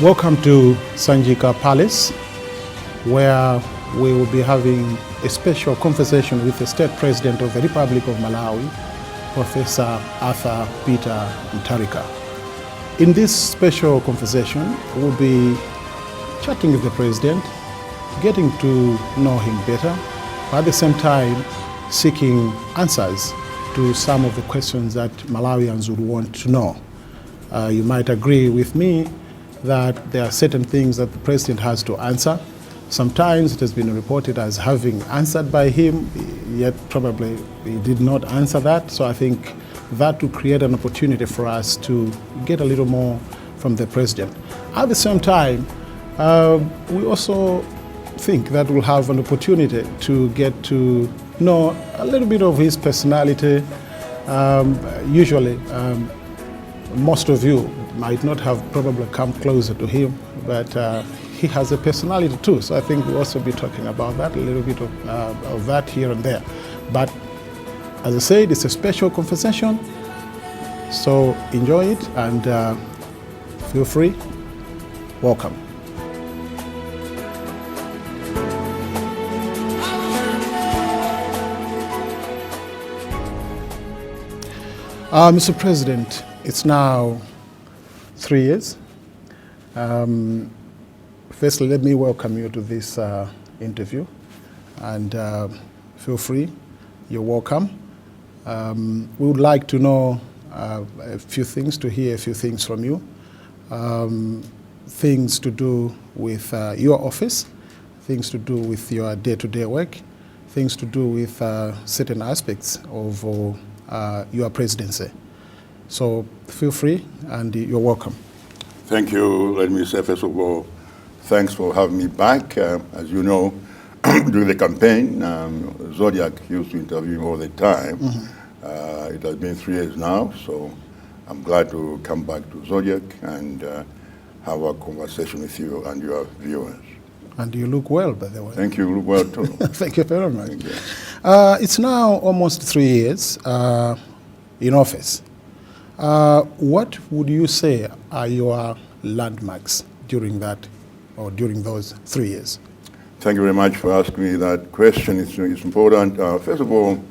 Welcome to Sanjika Palace, where we will be having a special conversation with the State President of the Republic of Malawi, Professor Arthur Peter Mutharika. In this special conversation, we'll be chatting with the President, getting to know him better, but at the same time seeking answers to some of the questions that Malawians would want to know. You might agree with me that there are certain things that the President has to answer. Sometimes it has been reported as having answered by him, yet probably he did not answer that. So I think that will create an opportunity for us to get a little more from the President. At the same time, we also think that we'll have an opportunity to get to know a little bit of his personality. Usually, most of you might not have probably come closer to him, but he has a personality too. So I think we'll also be talking about that, a little bit of that here and there. But as I said, it's a special conversation, so enjoy it and feel free. Welcome. Mr. President, it's now 3 years. Firstly, let me welcome you to this interview, and feel free, you're welcome. We would like to know a few things, to hear a few things from you, things to do with your office, things to do with your day-to-day work, things to do with certain aspects of your presidency. So feel free, and you're welcome. Thank you. Let me say, first of all, thanks for having me back. As you know, during the campaign, Zodiak used to interview me all the time. Mm-hmm. It has been 3 years now, so I'm glad to come back to Zodiak and have a conversation with you and your viewers. And you look well, by the way. Thank you. You look well, too. Thank you very much. It's now almost 3 years in office. What would you say are your landmarks during that, or during those 3 years? Thank you very much for asking me that question. It's important. First of all,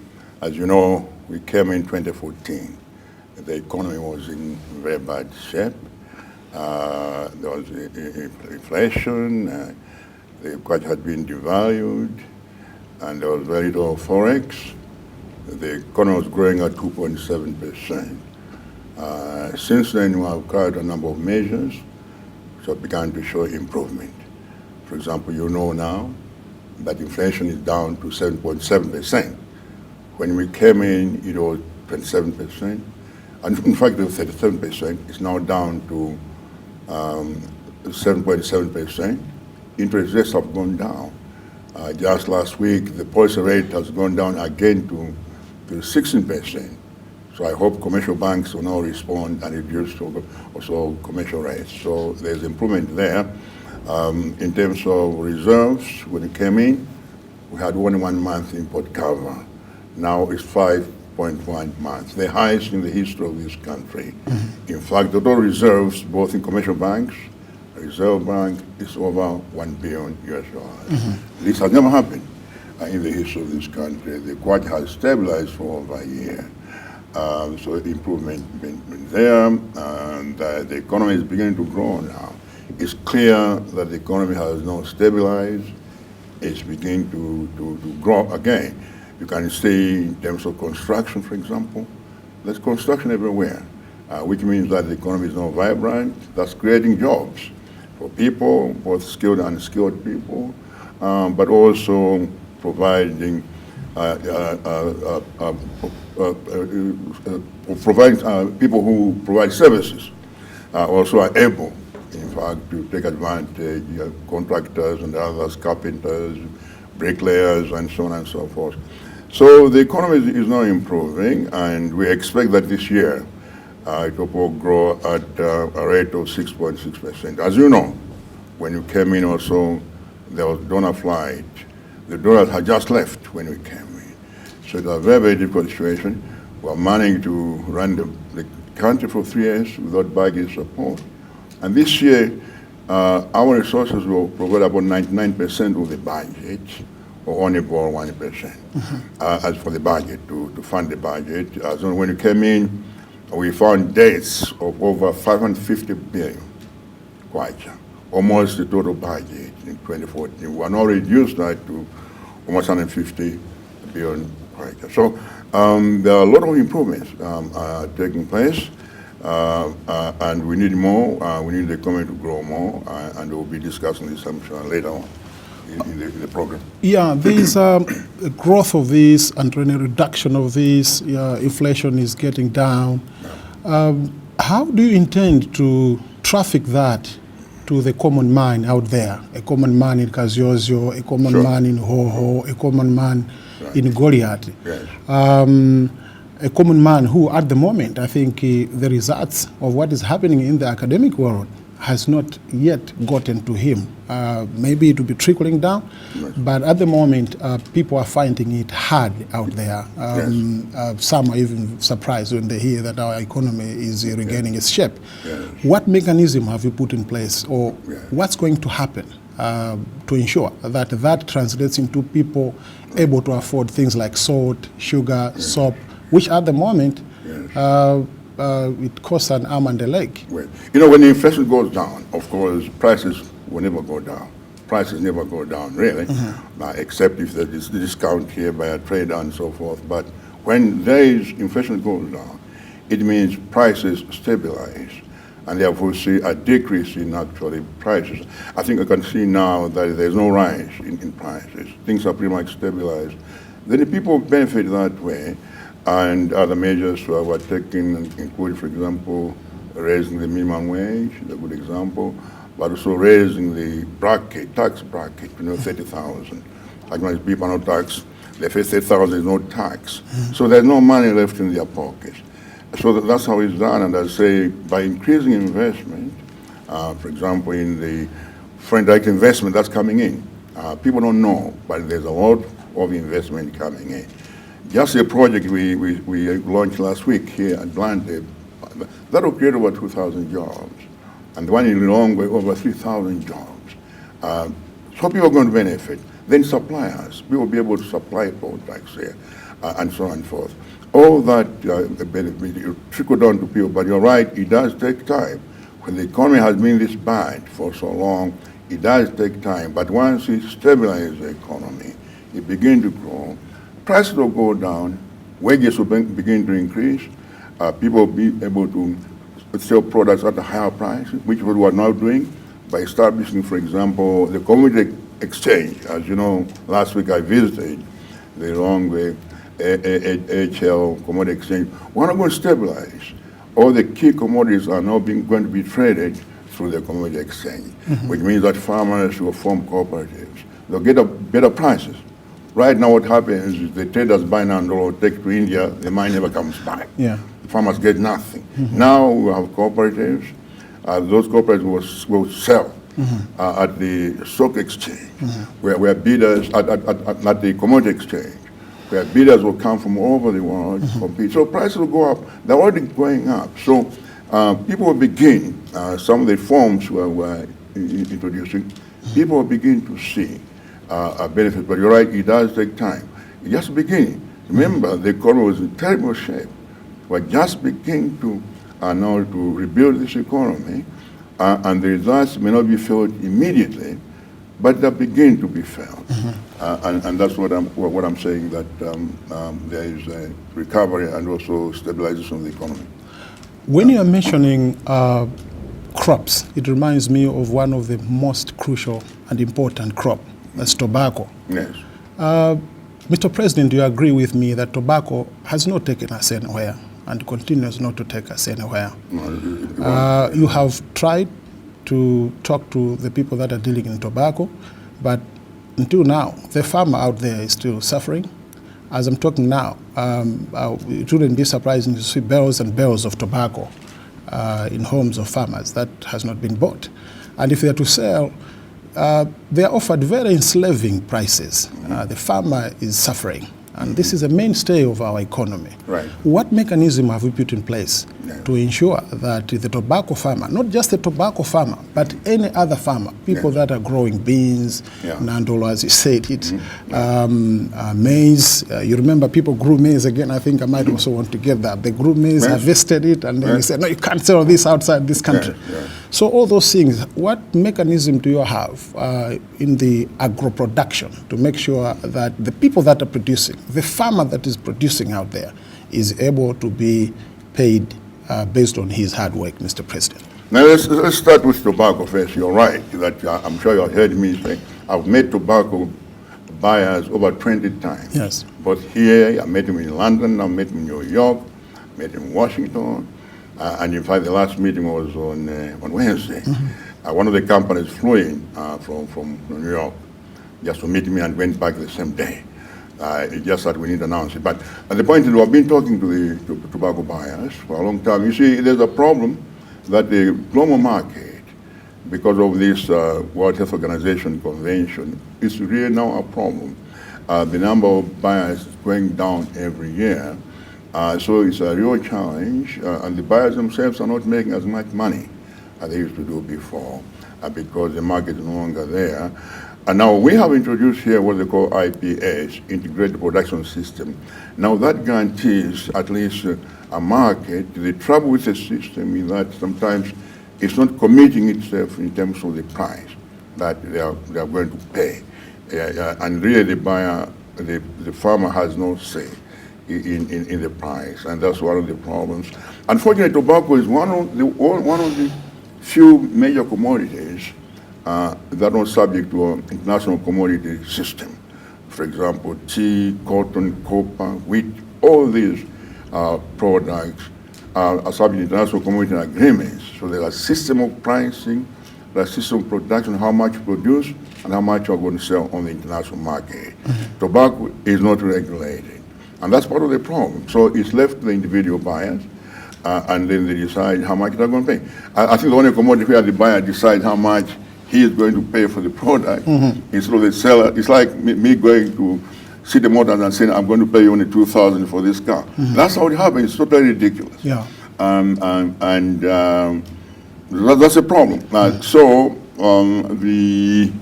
as you know, we came in 2014. The economy was in very bad shape. There was inflation. The kwacha had been devalued, and there was very little forex. The economy was growing at 2.7%. Since then, we have carried a number of measures which have begun to show improvement. For example, you know now that inflation is down to 7.7%. When we came in, it was 27%. And in fact, it was 37%. It's now down to 7.7%. Interest rates have gone down. Just last week, the policy rate has gone down again to 16%. So I hope commercial banks will now respond and reduce also commercial rates. So there's improvement there. In terms of reserves, when it came in, we had only 1 month import cover. Now it's 5.1 months, the highest in the history of this country. Mm-hmm. In fact, the total reserves, both in commercial banks, Reserve Bank, is over $1 billion. Mm-hmm. This has never happened in the history of this country. The kwacha has stabilized for over a year. So improvement been there, and the economy is beginning to grow now. It's clear that the economy has now stabilized. It's beginning to grow again. You can see in terms of construction, for example, there's construction everywhere, which means that the economy is now vibrant. That's creating jobs for people, both skilled and unskilled people, but also providing people who provide services also are able, in fact, to take advantage of contractors and others, carpenters, bricklayers, and so on and so forth. So the economy is now improving, and we expect that this year it will grow at a rate of 6.6%. As you know, when you came in also, there was donor flight. The donors had just left when we came in. So it's a very, very difficult situation. We're managing to run the country for 3 years without baggage support. And this year, our resources will provide about 99% of the budget, or only about 1%. As for the budget, to fund the budget. So when we came in, we found debts of over 550 billion, almost the total budget in 2014. We are now reduced that to almost 150 billion. So there are a lot of improvements taking place, and we need more. We need the economy to grow more, and we'll be discussing this, I'm sure, later on in the program. Yeah, there's a growth of this and a reduction of this. Inflation is getting down. How do you intend to traffic that to the common man out there? A common man in Kazako, a common man in Hoho, a common man in Goliath. Yes. A common man who, at the moment, I think the results of what is happening in the academic world has not yet gotten to him. Maybe it will be trickling down, but at the moment, people are finding it hard out there. Some are even surprised when they hear that our economy is regaining its shape. What mechanism have you put in place, or what's going to happen to ensure that that translates into people able to afford things like salt, sugar, soap, which at the moment it costs an arm and a leg? Well, you know, when the inflation goes down, of course, prices will never go down. Prices never go down, really, except if there is discount here by a trader and so forth. But when there is inflation goes down, it means prices stabilize, and therefore see a decrease in actually prices. I think I can see now that there's no rise in prices. Things are pretty much stabilized. Then the people benefit that way, and other measures were taken, including, for example, raising the minimum wage, a good example, but also raising the bracket, tax bracket, 30,000. Like when people are not taxed, they face 30,000, there's no tax. So there's no money left in their pockets. So that's how it's done, and I say by increasing investment, for example, in the foreign direct investment that's coming in. People don't know, but there's a lot of investment coming in. Just a project we launched last week here at Atlanta, that will create over 2,000 jobs. And the one in Lilongwe, over 3,000 jobs. So people are going to benefit. Then suppliers, we will be able to supply products here, and so on and forth. All that benefit trickle down to people, but you're right, it does take time. When the economy has been this bad for so long, it does take time. But once it stabilizes the economy, it begins to grow, prices will go down, wages will begin to increase, people will be able to sell products at a higher price, which is what we are now doing by establishing, for example, the commodity exchange. As you know, last week I visited the Lilongwe HL commodity exchange. We're not going to stabilize. All the key commodities are now going to be traded through the commodity exchange, which means that farmers will form cooperatives. They'll get better prices. Right now what happens is the traders buy $9, take to India, the money never comes back. The farmers get nothing. Now we have cooperatives. Those cooperatives will sell at the stock exchange, where bidders, at the commodity exchange, where bidders will come from all over the world to compete. So prices will go up. They're already going up. So people will begin, some of the reforms we're introducing, people will begin to see a benefit. But you're right, it does take time. It's just beginning. Remember, the economy was in terrible shape. We're just beginning to now to rebuild this economy, and the results may not be felt immediately, but they begin to be felt. And that's what I'm saying, that there is a recovery and also stabilization of the economy. When you are mentioning crops, it reminds me of one of the most crucial and important crop, that's tobacco. Yes. Mr. President, do you agree with me that tobacco has not taken us anywhere and continues not to take us anywhere? No, you have tried to talk to the people that are dealing in tobacco, but until now, the farmer out there is still suffering. As I'm talking now, it wouldn't be surprising to see barrels and barrels of tobacco in homes of farmers that has not been bought. And if they are to sell, they are offered very enslaving prices. The farmer is suffering. and this is a mainstay of our economy. Right. What mechanism have we put in place to ensure that the tobacco farmer, not just the tobacco farmer, but any other farmer, people that are growing beans, nandolo, as you said it, maize. You remember people grew maize again. I think I might also want to get that. They grew maize, harvested it, and then they said, no, you can't sell this outside this country. So all those things, what mechanism do you have in the agro-production to make sure that the people that are producing, the farmer that is producing out there, is able to be paid based on his hard work, Mr. President? Now let's start with tobacco first. You're right that I'm sure you have heard me say I've met tobacco buyers over 20 times. Yes. But here, I met him in London, I met him in New York, met him in Washington, and in fact the last meeting was on Wednesday. One of the companies flew in from New York just to meet me and went back the same day. Just that we need to announce it. But the point is, we've been talking to the tobacco buyers for a long time. You see, there's a problem that the global market, because of this World Health Organization convention, is really now a problem. The number of buyers is going down every year. So it's a real challenge, and the buyers themselves are not making as much money as they used to do before because the market is no longer there. And now we have introduced here what they call IPS, Integrated Production System. Now that guarantees at least a market. The trouble with the system is that sometimes it's not committing itself in terms of the price that they are going to pay. And really the buyer, the farmer has no say in the price, and that's one of the problems. Unfortunately, tobacco is one of the few major commodities that are subject to an international commodity system. For example, tea, cotton, copper, wheat, all these products are subject to international commodity agreements. So there's a system of pricing, there's a system of production, how much you produce, and how much you're going to sell on the international market. Tobacco is not regulated, and that's part of the problem. So it's left to the individual buyers, and then they decide how much they're going to pay. I think the only commodity where the buyer decides how much he is going to pay for the product instead of the seller. It's like me going to City Motors and saying, I'm going to pay you only $2,000 for this car. That's how it happens. It's totally ridiculous. Yeah. That's a problem. So we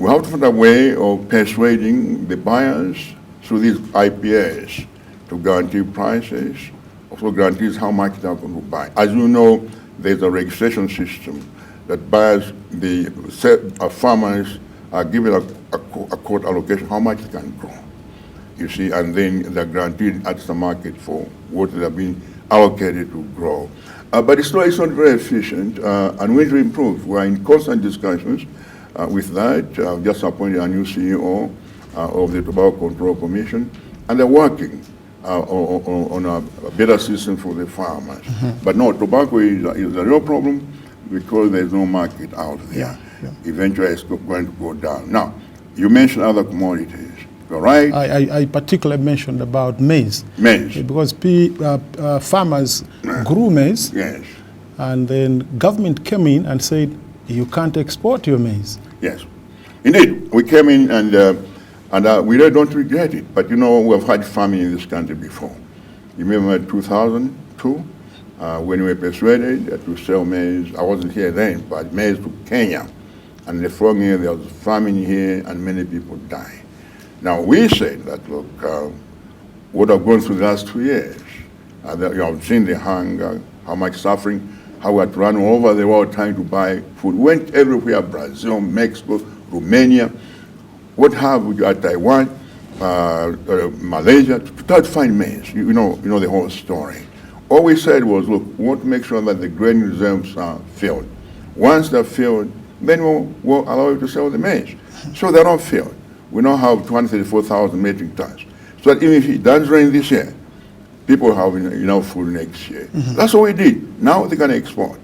have to find a way of persuading the buyers through these IPS to guarantee prices, also guarantees how much they're going to buy. As you know, there's a registration system that buyers, the farmers are given a quote allocation, how much they can grow, you see, and then they're guaranteed at the market for what they're being allocated to grow. But it's not very efficient, and we need to improve. We're in constant discussions with that. I've just appointed a new CEO of the Tobacco Control Commission, and they're working on a better system for the farmers. But no, tobacco is a real problem, because there's no market out there. Eventually it's going to go down. Now, you mentioned other commodities, right? I particularly mentioned about maize. Maize. Because farmers grew maize, and then government came in and said, you can't export your maize. Yes, indeed. We came in and we really don't regret it. But you know, we've had farming in this country before. You remember 2002? When we were persuaded to sell maize, I wasn't here then, but maize to Kenya. And the following year there was famine here and many people died. Now we said that, look, what I've gone through the last 2 years, you have seen the hunger, how much suffering, how we had to run all over the world trying to buy food. We went everywhere, Brazil, Mexico, Romania, what have we got, Taiwan, Malaysia, to try to find maize. You know the whole story. All we said was, look, we want to make sure that the grain reserves are filled. Once they're filled, then we'll allow you to sell the maize. So they're not filled. We now have 234,000 metric tons. So that even if it does rain this year, people have enough food next year. That's what we did. Now they can export.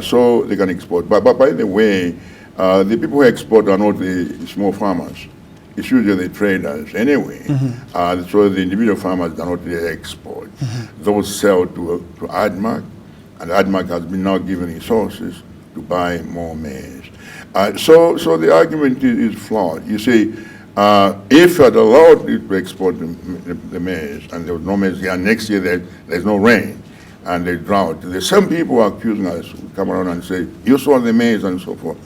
So they can export. But by the way, the people who export are not the small farmers. It's usually the traders anyway. So the individual farmers are not the export. Those sell to ADMAC, and ADMAC has been now given resources to buy more maize. So the argument is flawed. You see, If you're allowed to export the maize, and there was no maize here, next year there's no rain, and there's drought, the same people are accusing us, come around and say, you saw the maize and so forth.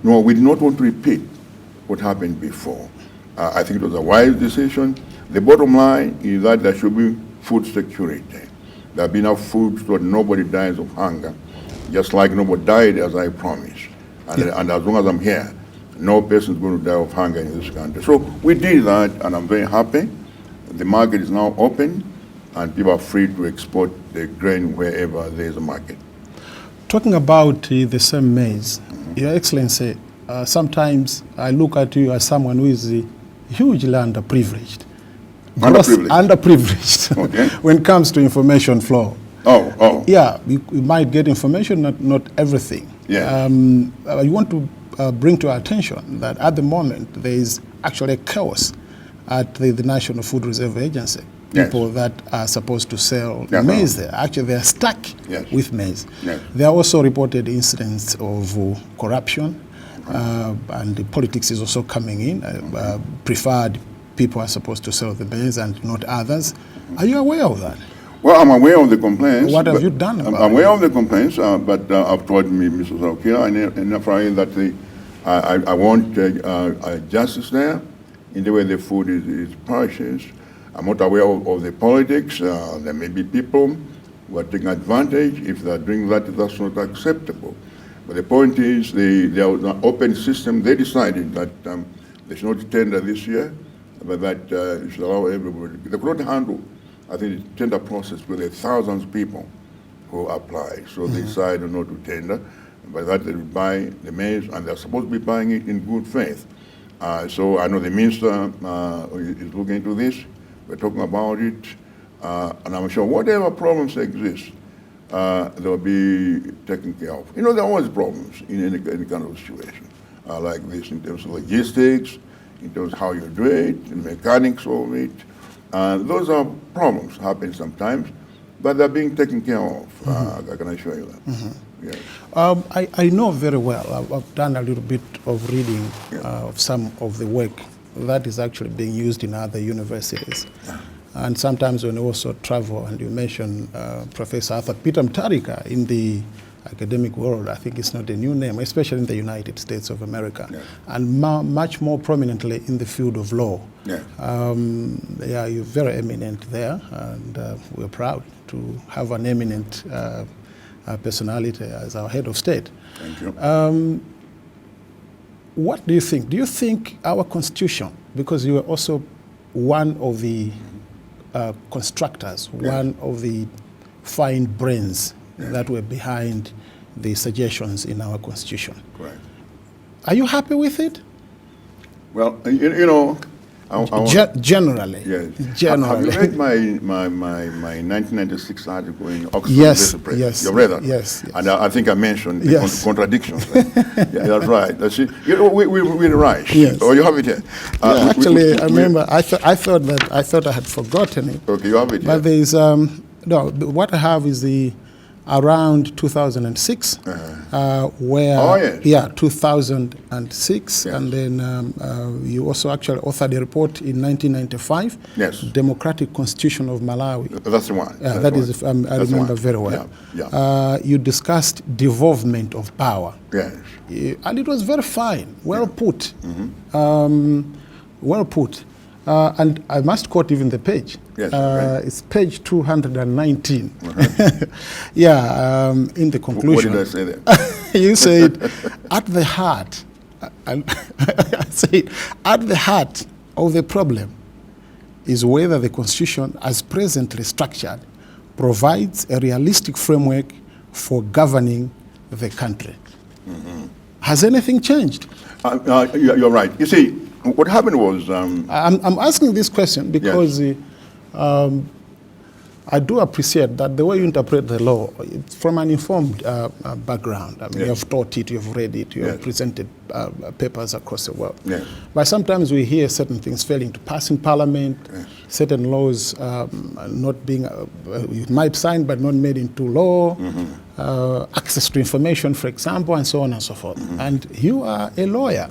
No, we do not want to repeat what happened before. I think it was a wise decision. The bottom line is that there should be food security. There be enough food so that nobody dies of hunger, just like nobody died as I promised. And as long as I'm here, no person is going to die of hunger in this country. So we did that, and I'm very happy. The market is now open, and people are free to export the grain wherever there is a market. Talking about the same maize, Your Excellency, sometimes I look at you as someone who is hugely underprivileged. Underprivileged Okay. when it comes to information flow. Oh. Yeah, you might get information, not everything. Yeah. I want to bring to our attention that at the moment there is actually chaos at the National Food Reserve Agency. Yes. People that are supposed to sell maize there, actually they are stuck with maize. Yes. There are also reported incidents of corruption, and the politics is also coming in. Preferred people are supposed to sell the maize and not others. Are you aware of that? Well, I'm aware of the complaints. What have you done about it? I'm aware of the complaints, but I've told me, Mr. Saukila, and that I want justice there in the way the food is purchased. I'm not aware of the politics. There may be people who are taking advantage. If they're doing that, that's not acceptable. But the point is, there was an open system. They decided that they should not tender this year, but that it should allow everybody. They could not handle, I think, the tender process with the thousands of people who apply. So they decided not to tender, but that they would buy the maize, and they're supposed to be buying it in good faith. So I know the minister is looking into this. We're talking about it, and I'm sure whatever problems exist, they'll be taken care of. You know, there are always problems in any kind of situation like this, in terms of logistics, in terms of how you do it, the mechanics of it. Those are problems, happen sometimes, but they're being taken care of. I can assure you that. Yes. I know very well. I've done a little bit of reading of some of the work that is actually being used in other universities. And sometimes when you also travel, and you mention Professor Arthur Peter Mutharika in the academic world, I think it's not a new name, especially in the United States of America, and much more prominently in the field of law. You're very eminent there, and we're proud to have an eminent personality as our head of state. Thank you. What do you think? Do you think our Constitution, because you were also one of the constructors, one of the fine brains that were behind the suggestions in our Constitution. Correct. Are you happy with it? Well, you know, generally. Yes. Generally. Have you read my 1996 article in Oxford? Yes. You read that? Yes. And I think I mentioned the contradictions. Right? That's right. That's it. You know, we're right. Yes. Oh, you have it here. Actually, I remember. I thought I had forgotten it. Okay, you have it. But there is no. What I have is the around 2006, where 2006, and then you also actually authored a report in 1995. Yes. Democratic Constitution of Malawi. That's the one. I remember very well. You discussed devolvement of power. Yes. And it was very fine, well put. Well put. And I must quote even the page. Yes, it's page 219. In the conclusion. What did I say there? You said, at the heart, I said, at the heart of the problem is whether the Constitution, as presently structured, provides a realistic framework for governing the country. Has anything changed? You're right. You see, what happened was... I'm asking this question because I do appreciate that the way you interpret the law, it's from an informed background. I mean, you have taught it, you have read it, you have presented papers across the world. But sometimes we hear certain things failing to pass in Parliament, certain laws not being, you might sign but not made into law, access to information, for example, and so on and so forth. And you are a lawyer.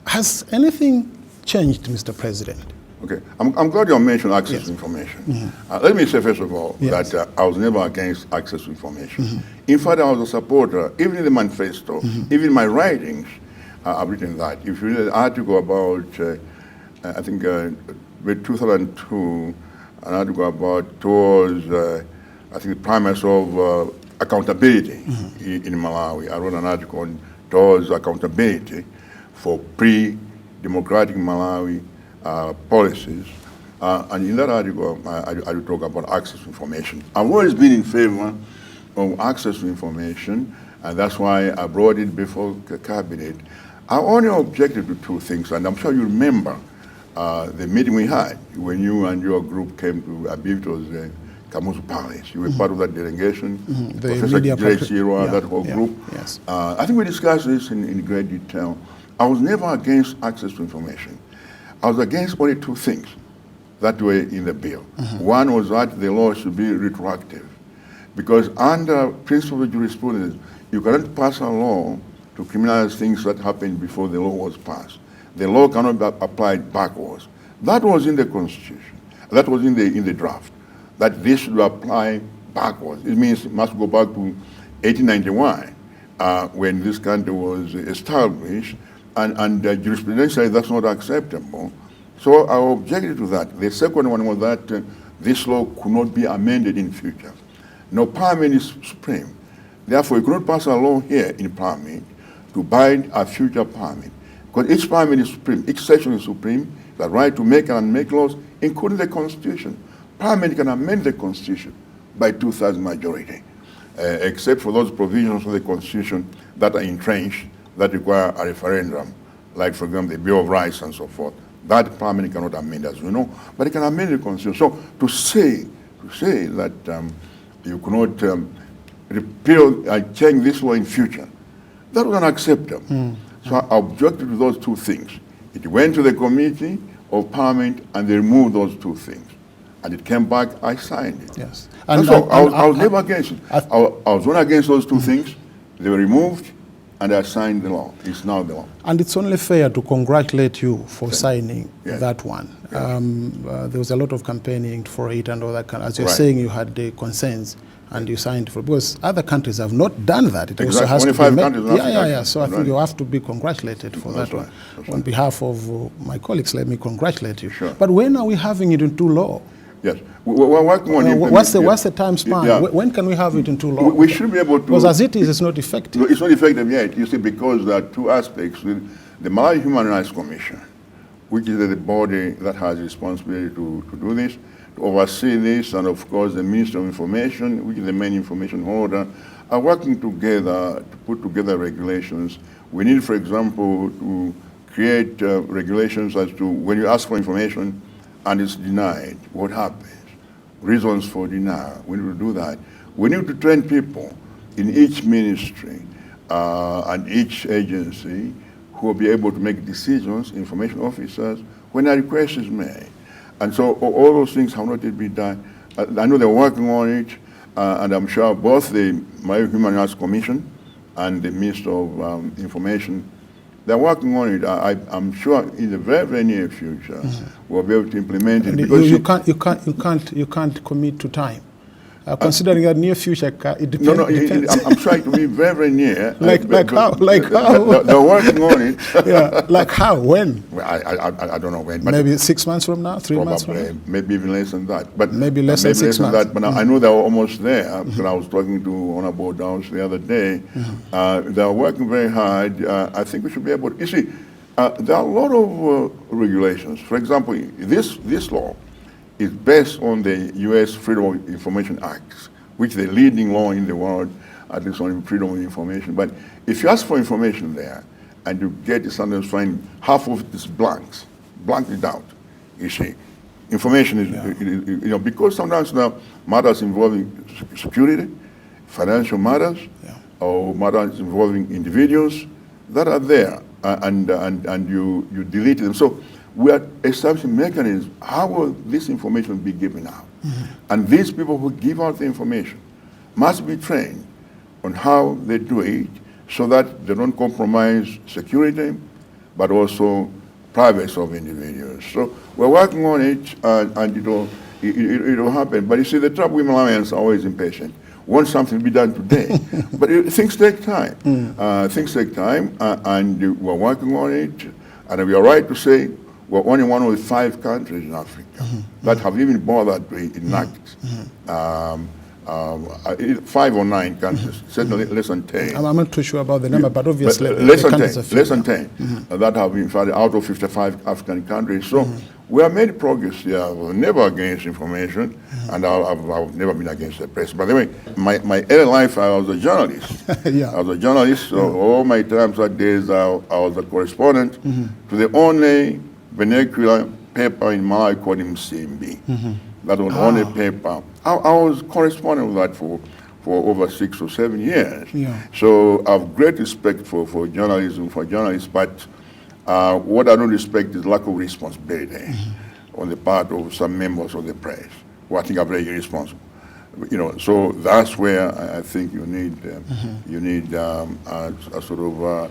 Has anything changed, Mr. President? Okay, I'm glad you mentioned access to information. Let me say, first of all, that I was never against access to information. In fact, I was a supporter, even in the manifesto, even in my writings, I've written that. If you read an article about, I think, 2002, an article about towards, I think, the premise of accountability in Malawi. I wrote an article on towards accountability for pre-democratic Malawi policies. And in that article, I talk about access to information. I've always been in favor of access to information, and that's why I brought it before the cabinet. I only objected to two things, and I'm sure you remember the meeting we had when you and your group came to, I believe it was Kamuzu Palace. You were part of that delegation, Professor J. that whole group. Yes. I think we discussed this in great detail. I was never against access to information. I was against only two things that were in the bill. One was that the law should be retroactive, because under principle of jurisprudence, you cannot pass a law to criminalize things that happened before the law was passed. The law cannot be applied backwards. That was in the Constitution. That was in the draft, that this should apply backwards. It means it must go back to 1891, when this country was established, and jurisprudentially that's not acceptable. So I objected to that. The second one was that this law could not be amended in future. No, Parliament is supreme. Therefore, you cannot pass a law here in Parliament to bind a future Parliament. Because each Parliament is supreme, each section is supreme, the right to make and unmake laws, including the Constitution. Parliament can amend the Constitution by 2/3 majority, except for those provisions of the Constitution that are entrenched, that require a referendum, like, for example, the Bill of Rights and so forth. That Parliament cannot amend, as you know, but it can amend the Constitution. So to say that you cannot repeal, change this law in future, that was unacceptable. So I objected to those two things. It went to the Committee of Parliament, and they removed those two things. And it came back, I signed it. Yes. And so I was never against it. I was not against those two things. They were removed, and I signed the law. It's now the law. And it's only fair to congratulate you for signing that one. There was a lot of campaigning for it and all that kind of, as you're saying, you had the concerns and you signed for it, because other countries have not done that. It also has to be made. So I think you have to be congratulated for that one. On behalf of my colleagues, let me congratulate you. But when are we having it into law? Yes, we're working on it. What's the time span? When can we have it into law? We should be able to. Because as it is, it's not effective. No, it's not effective yet. You see, because there are two aspects. The Malawi Human Rights Commission, which is the body that has responsibility to do this, to oversee this, and of course the Minister of Information, which is the main information holder, are working together to put together regulations. We need, for example, to create regulations as to when you ask for information and it's denied, what happens? Reasons for denial. We need to do that. We need to train people in each ministry and each agency who will be able to make decisions, information officers, when a request is made. And so all those things have not yet been done. I know they're working on it, and I'm sure both the Malawi Human Rights Commission and the Minister of Information, they're working on it. I'm sure in the very, very near future we'll be able to implement it. Because you can't commit to time. Considering that near future, it depends. I'm trying to be very, very near. Like how? They're working on it. Like how? When? Well, I don't know when. But maybe 6 months from now, 3 months from now? Maybe even less than that. But maybe less than 6 months. But I know they're almost there. Because I was talking to Honorable Downs the other day. They're working very hard. I think we should be able to. You see, there are a lot of regulations. For example, this law is based on the U.S. Freedom of Information Act, which is the leading law in the world, at least on freedom of information. But if you ask for information there, and you get sometimes find half of it is blanked it out, you see. Information is, because sometimes there are matters involving security, financial matters, or matters involving individuals that are there, and you delete them. So we are establishing mechanisms. How will this information be given out? And these people who give out the information must be trained on how they do it so that they don't compromise security, but also privacy of individuals. So we're working on it, and it'll happen. But you see, the trouble with Malawians are always impatient. Want something to be done today, but things take time. Things take time, and we're working on it. And we are right to say we're only one of the 5 countries in Africa that have even bothered to enact 5 or 9 countries, certainly less than 10. I'm not too sure about the number, but obviously less than 10 that have been found out of 55 African countries. So we have made progress here. We're never against information, and I've never been against the press. By the way, my early life, I was a journalist. I was a journalist, so all my times that days, I was a correspondent to the only vernacular paper in Malawi called MCMB. That was the only paper. I was correspondent with that for over 6 or 7 years. So I have great respect for journalism, for journalists, but what I don't respect is lack of responsibility on the part of some members of the press, who I think are very irresponsible. So that's where I think you need a sort of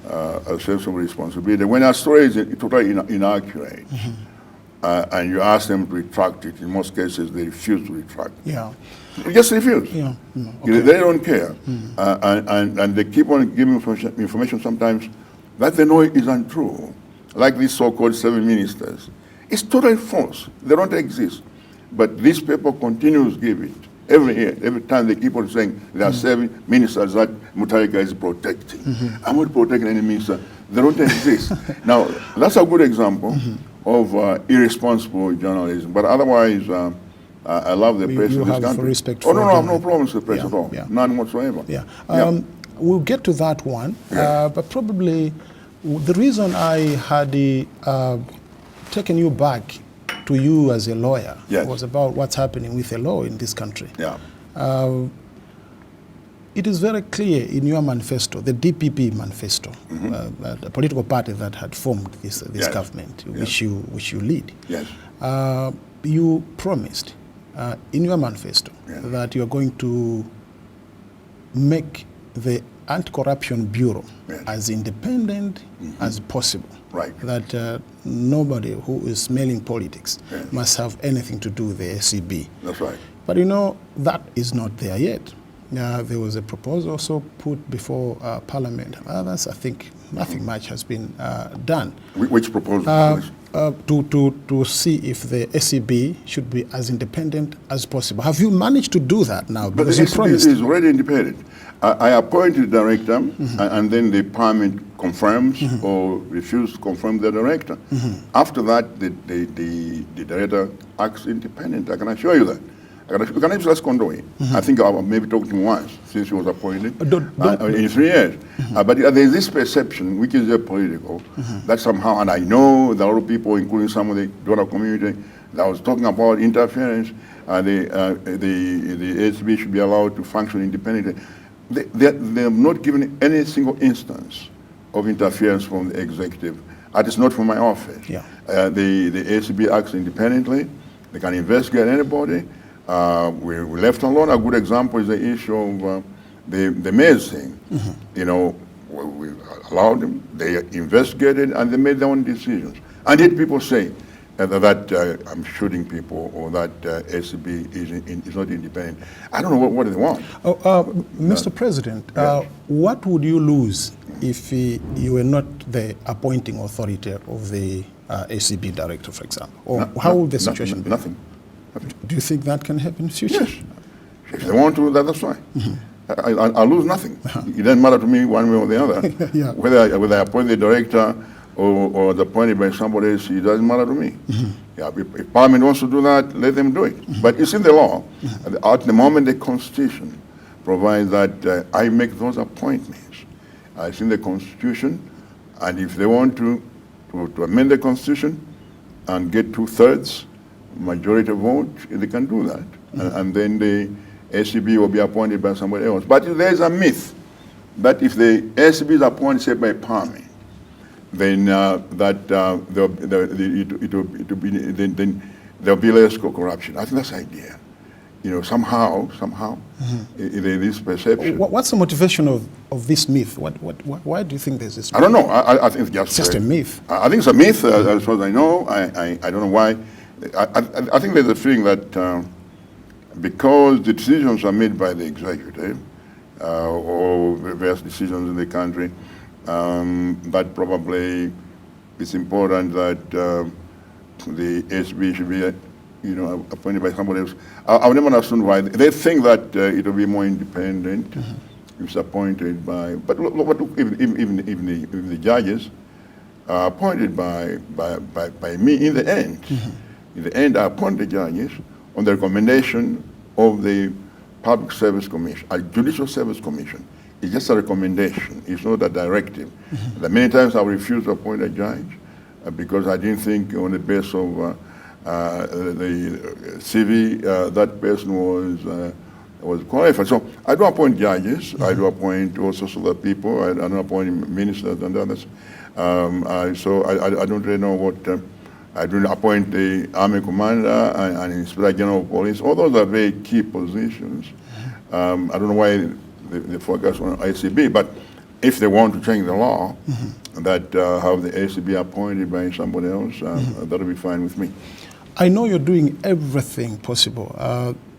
a sense of responsibility. When a story is totally inaccurate, and you ask them to retract it, in most cases they refuse to retract it. They just refuse. They don't care, and they keep on giving information sometimes that they know is untrue, like these so-called 7 ministers. It's totally false. They don't exist. But this paper continues to give it. Every year, every time they keep on saying there are 7 ministers that Mutharika is protecting. I'm not protecting any minister. They don't exist. Now, that's a good example of irresponsible journalism. But otherwise, I love the press in this country. Respect no, I have no problems with the press at all. None whatsoever. We'll get to that one, but probably the reason I had taken you back to you as a lawyer was about what's happening with the law in this country. It is very clear in your manifesto, the DPP manifesto, the political party that had formed this government, which you lead. You promised in your manifesto that you are going to make the Anti-Corruption Bureau as independent as possible. That nobody who is smelling politics must have anything to do with the SCB. That's right. But that is not there yet. There was a proposal also put before Parliament. Others, I think nothing much has been done. Which proposal? To see if the SCB should be as independent as possible. Have you managed to do that now? Because but the SCB is already independent. I appointed the director, and then the Parliament confirms or refuses to confirm the director. After that, the director acts independent. I can assure you that. You can just condone it. I think I maybe talked to him once since he was appointed in 3 years. But there's this perception, which is political, that somehow, and I know there are a lot of people, including some of the donor community, that was talking about interference. The SB should be allowed to function independently. They have not given any single instance of interference from the executive. At least not from my office. The ACB acts independently. They can investigate anybody. We left alone. A good example is the issue of the mayor's thing. We allowed them, they investigated, and they made their own decisions. And yet people say that I'm shooting people or that SCB is not independent. I don't know what they want. Mr. President, what would you lose if you were not the appointing authority of the SCB director, for example? Or how would the situation be? Nothing. Do you think that can happen in the future? Yes. If they want to, that's fine. I lose nothing. It doesn't matter to me one way or the other. Whether I appoint the director or the appointed by somebody else, it doesn't matter to me. If Parliament wants to do that, let them do it. But it's in the law. At the moment, the Constitution provides that I make those appointments. It's in the Constitution, and if they want to amend the Constitution and get 2/3 majority vote, they can do that. And then the SCB will be appointed by somebody else. But there's a myth that if the SCB is appointed, say, by Parliament, then there'll be less corruption. I think that's the idea. somehow, there is this perception. What's the motivation of this myth? Why do you think there's this myth? I don't know. I think it's just a myth. I think it's a myth, as far as I know. I don't know why. I think there's a feeling that because the decisions are made by the executive, or various decisions in the country, that probably it's important that the SB should be appointed by somebody else. I've never understood why. They think that it will be more independent if it's appointed by, but look, even the judges are appointed by me in the end. In the end, I appoint the judges on the recommendation of the Public Service Commission, a Judicial Service Commission. It's just a recommendation. It's not a directive. That many times I refused to appoint a judge because I didn't think on the basis of the CV that person was qualified. So I do appoint judges. I do appoint all sorts of other people. I don't appoint ministers and others. So I don't really know what. I do appoint the Army Commander and Inspector General of Police. All those are very key positions. I don't know why they focus on ACB, but if they want to change the law, that have the ACB appointed by somebody else, that'll be fine with me. I know you're doing everything possible.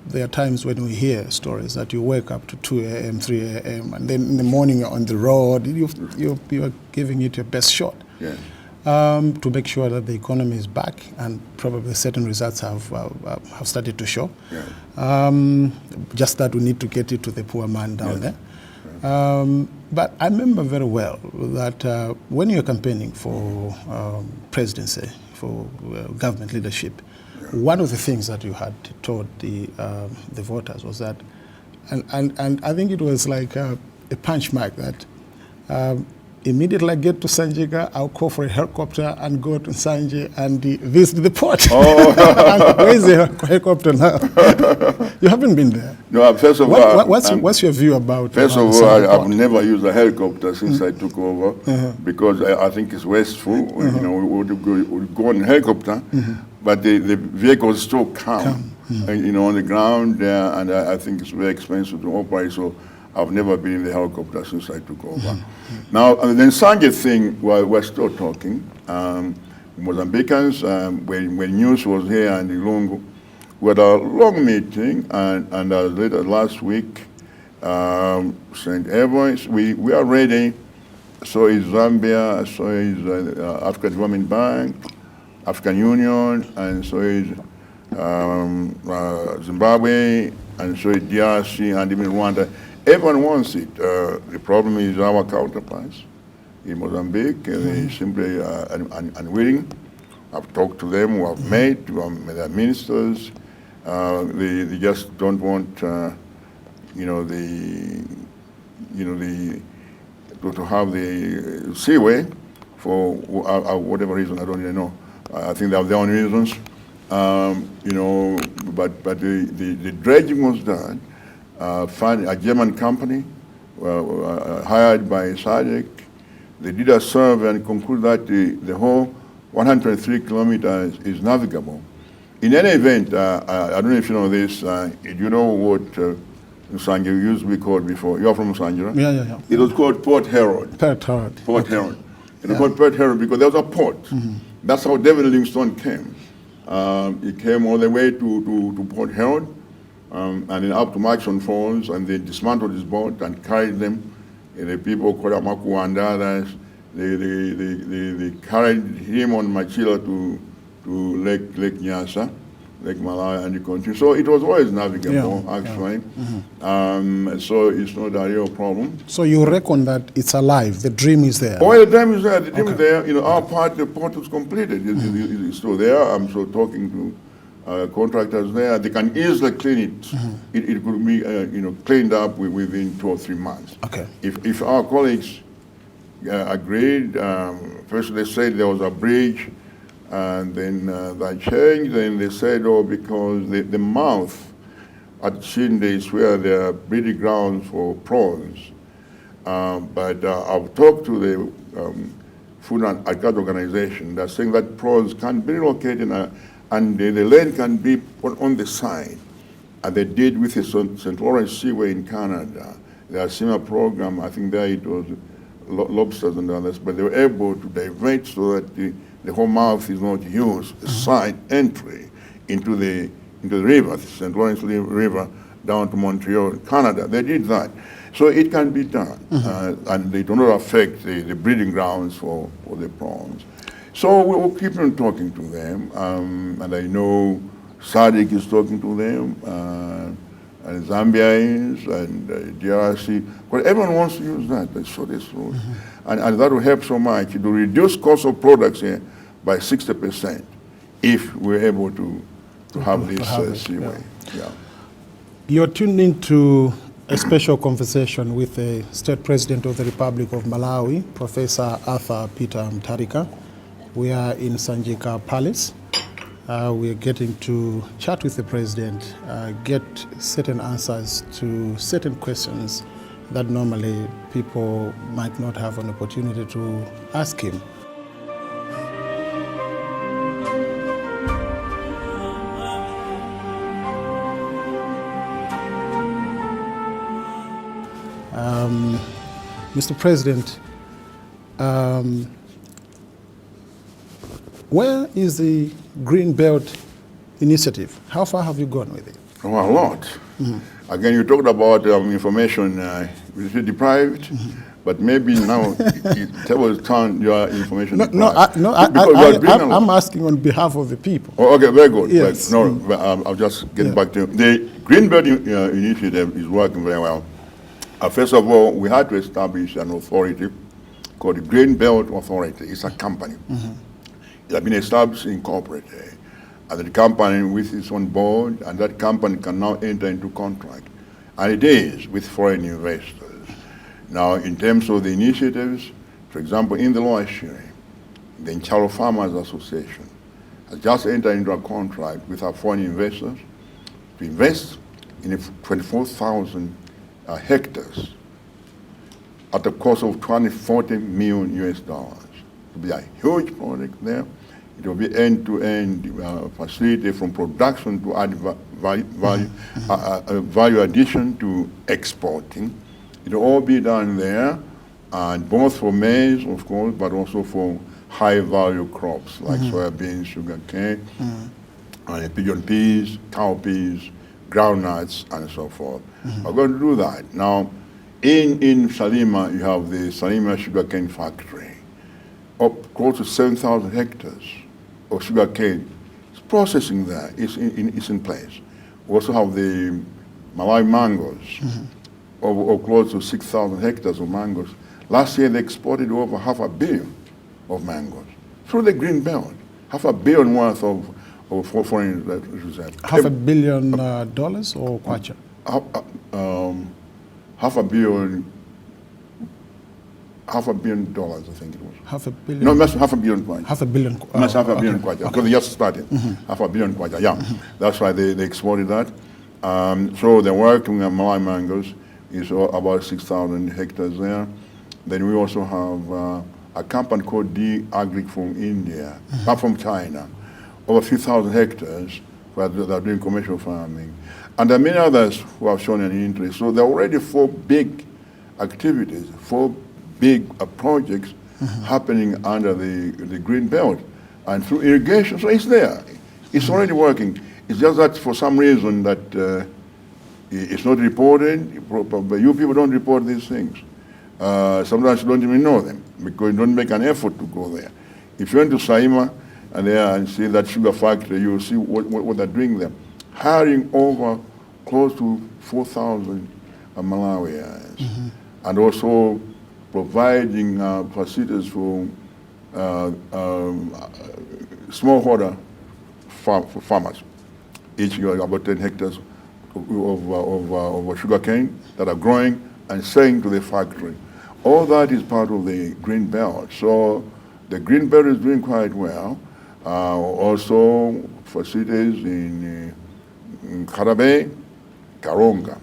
There are times when we hear stories that you wake up to 2 a.m., 3 a.m., and then in the morning you're on the road. You're giving it your best shot. Yeah. To make sure that the economy is back, and probably certain results have started to show. Yeah. Just that we need to get it to the poor man down there. But I remember very well that when you're campaigning for presidency, for government leadership, one of the things that you had told the voters was that, and I think it was like a punch mark that immediately I get to Sanjika, I'll call for a helicopter and go to Sanje and visit the port. Oh. Where's the helicopter now? You haven't been there. No, first of all, what's your view about? First of all, I've never used a helicopter since I took over because I think it's wasteful. We would go on a helicopter, but the vehicles still come. On the ground there, and I think it's very expensive to operate. So I've never been in the helicopter since I took over. Now, the Sanje thing, we're still talking. Mozambicans, when news was here and in Lungu, we had a long meeting, and later last week, St. Evans, we are ready. So is Zambia, so is African Development Bank, African Union, and so is Zimbabwe, and so is DRC, and even Rwanda. Everyone wants it. The problem is our counterparts in Mozambique. They simply unwilling. I've talked to them, who have met their ministers. They just don't want, to have the seaway for whatever reason. I don't really know. I think they have their own reasons. But the dredging was done. Found a German company hired by Zodiak. They did a survey and concluded that the whole 103 kilometers is navigable. In any event, I don't know if you know this. You know what Musanje used to be called before? You're from Musanje, right? Yeah. It was called Port Herald. Port Herald. Port Herald. It was called Port Herald because there was a port. That's how David Livingstone came. He came all the way to Port Herald. And then up to Maxon Falls, and they dismantled his boat and carried them. And the people, Kodamaku and others, they carried him on Machila to Lake Nyasa, Lake Malawi, and the country. So it was always navigable, actually. So it's not a real problem. So you reckon that it's alive, the dream is there? Oh, the dream is there. The dream is there. Our part, the port was completed. It's still there. I'm still talking to contractors there. They can easily clean it. It could be cleaned up within 2 or 3 months. Okay. If our colleagues agreed, first they said there was a bridge, and then that changed. Then they said, because the mouth at Shinde is where there are breeding grounds for prawns. But I've talked to the Food and Agriculture Organization. They're saying that prawns can be relocated and the land can be put on the side And they did with the St. Lawrence Seaway in Canada. There are similar program, I think there it was lobsters and others, but they were able to divert so that the whole mouth is not used, the side entry into the river, the St. Lawrence River, down to Montreal, Canada. They did that. So it can be done, and they do not affect the breeding grounds for the prawns. So we'll keep on talking to them, and I know Zodiak is talking to them, and Zambia is, and DRC. But everyone wants to use that. They saw this road. And that will help so much to reduce cost of products here by 60% if we're able to have this seaway. Yeah. You're tuned into a special conversation with the State President of the Republic of Malawi, Professor Arthur Peter Mutharika. We are in Sanjika Palace. We're getting to chat with the President, get certain answers to certain questions that normally people might not have an opportunity to ask him. Mr. President, where is the Green Belt Initiative? How far have you gone with it? Oh, a lot. Again, you talked about information deprived, but maybe now it will turn your information deprived. I'm asking on behalf of the people. Oh, okay, very good. Yes. I'll just get back to you. The Green Belt Initiative is working very well. First of all, we had to establish an authority called the Green Belt Authority. It's a company. It has been established, incorporated, and the company with its own board, and that company can now enter into contract. And it is with foreign investors. Now, in terms of the initiatives, for example, in the Lower Shire, the Nchalo Farmers Association has just entered into a contract with our foreign investors to invest in 24,000 hectares at the cost of $240 million US. It will be a huge project there. It will be end-to-end facility from production to add value addition to exporting. It will all be done there, and both for maize, of course, but also for high-value crops like soybeans, sugar cane, and pigeon peas, cowpeas, groundnuts, and so forth. We're going to do that. Now, in Salima, you have the Salima sugarcane factory, up close to 7,000 hectares of sugarcane. Processing there is in place. We also have the Malawi mangoes, of close to 6,000 hectares of mangoes. Last year, they exported over 500 million of mangoes through the Green Belt. 500 million worth of foreign reserves. $500 million or kwacha? $500 million. $500 million, I think it was. $500 million? No, that's $500 million kwacha. $500 million. That's $500 million kwacha, because they just started. $500 million kwacha, yeah. That's why they exported that. So the working on Malawi mangoes is about 6,000 hectares there. Then we also have a company called D-Agric from India, not from China, over 3,000 hectares where they're doing commercial farming. And there are many others who have shown an interest. So there are already 4 big activities, 4 big projects happening under the Green Belt. And through irrigation, so it's there. It's already working. It's just that for some reason that it's not reported, but you people don't report these things. Sometimes you don't even know them because you don't make an effort to go there. If you went to Saima and see that sugar factory, you'll see what they're doing there. Hiring over close to 4,000 Malawians, and also providing facilities for smallholder farmers, each about 10 hectares of sugar cane that are growing and selling to the factory. All that is part of the Green Belt. So the Green Belt is doing quite well. Also facilities in Karabe, Karonga,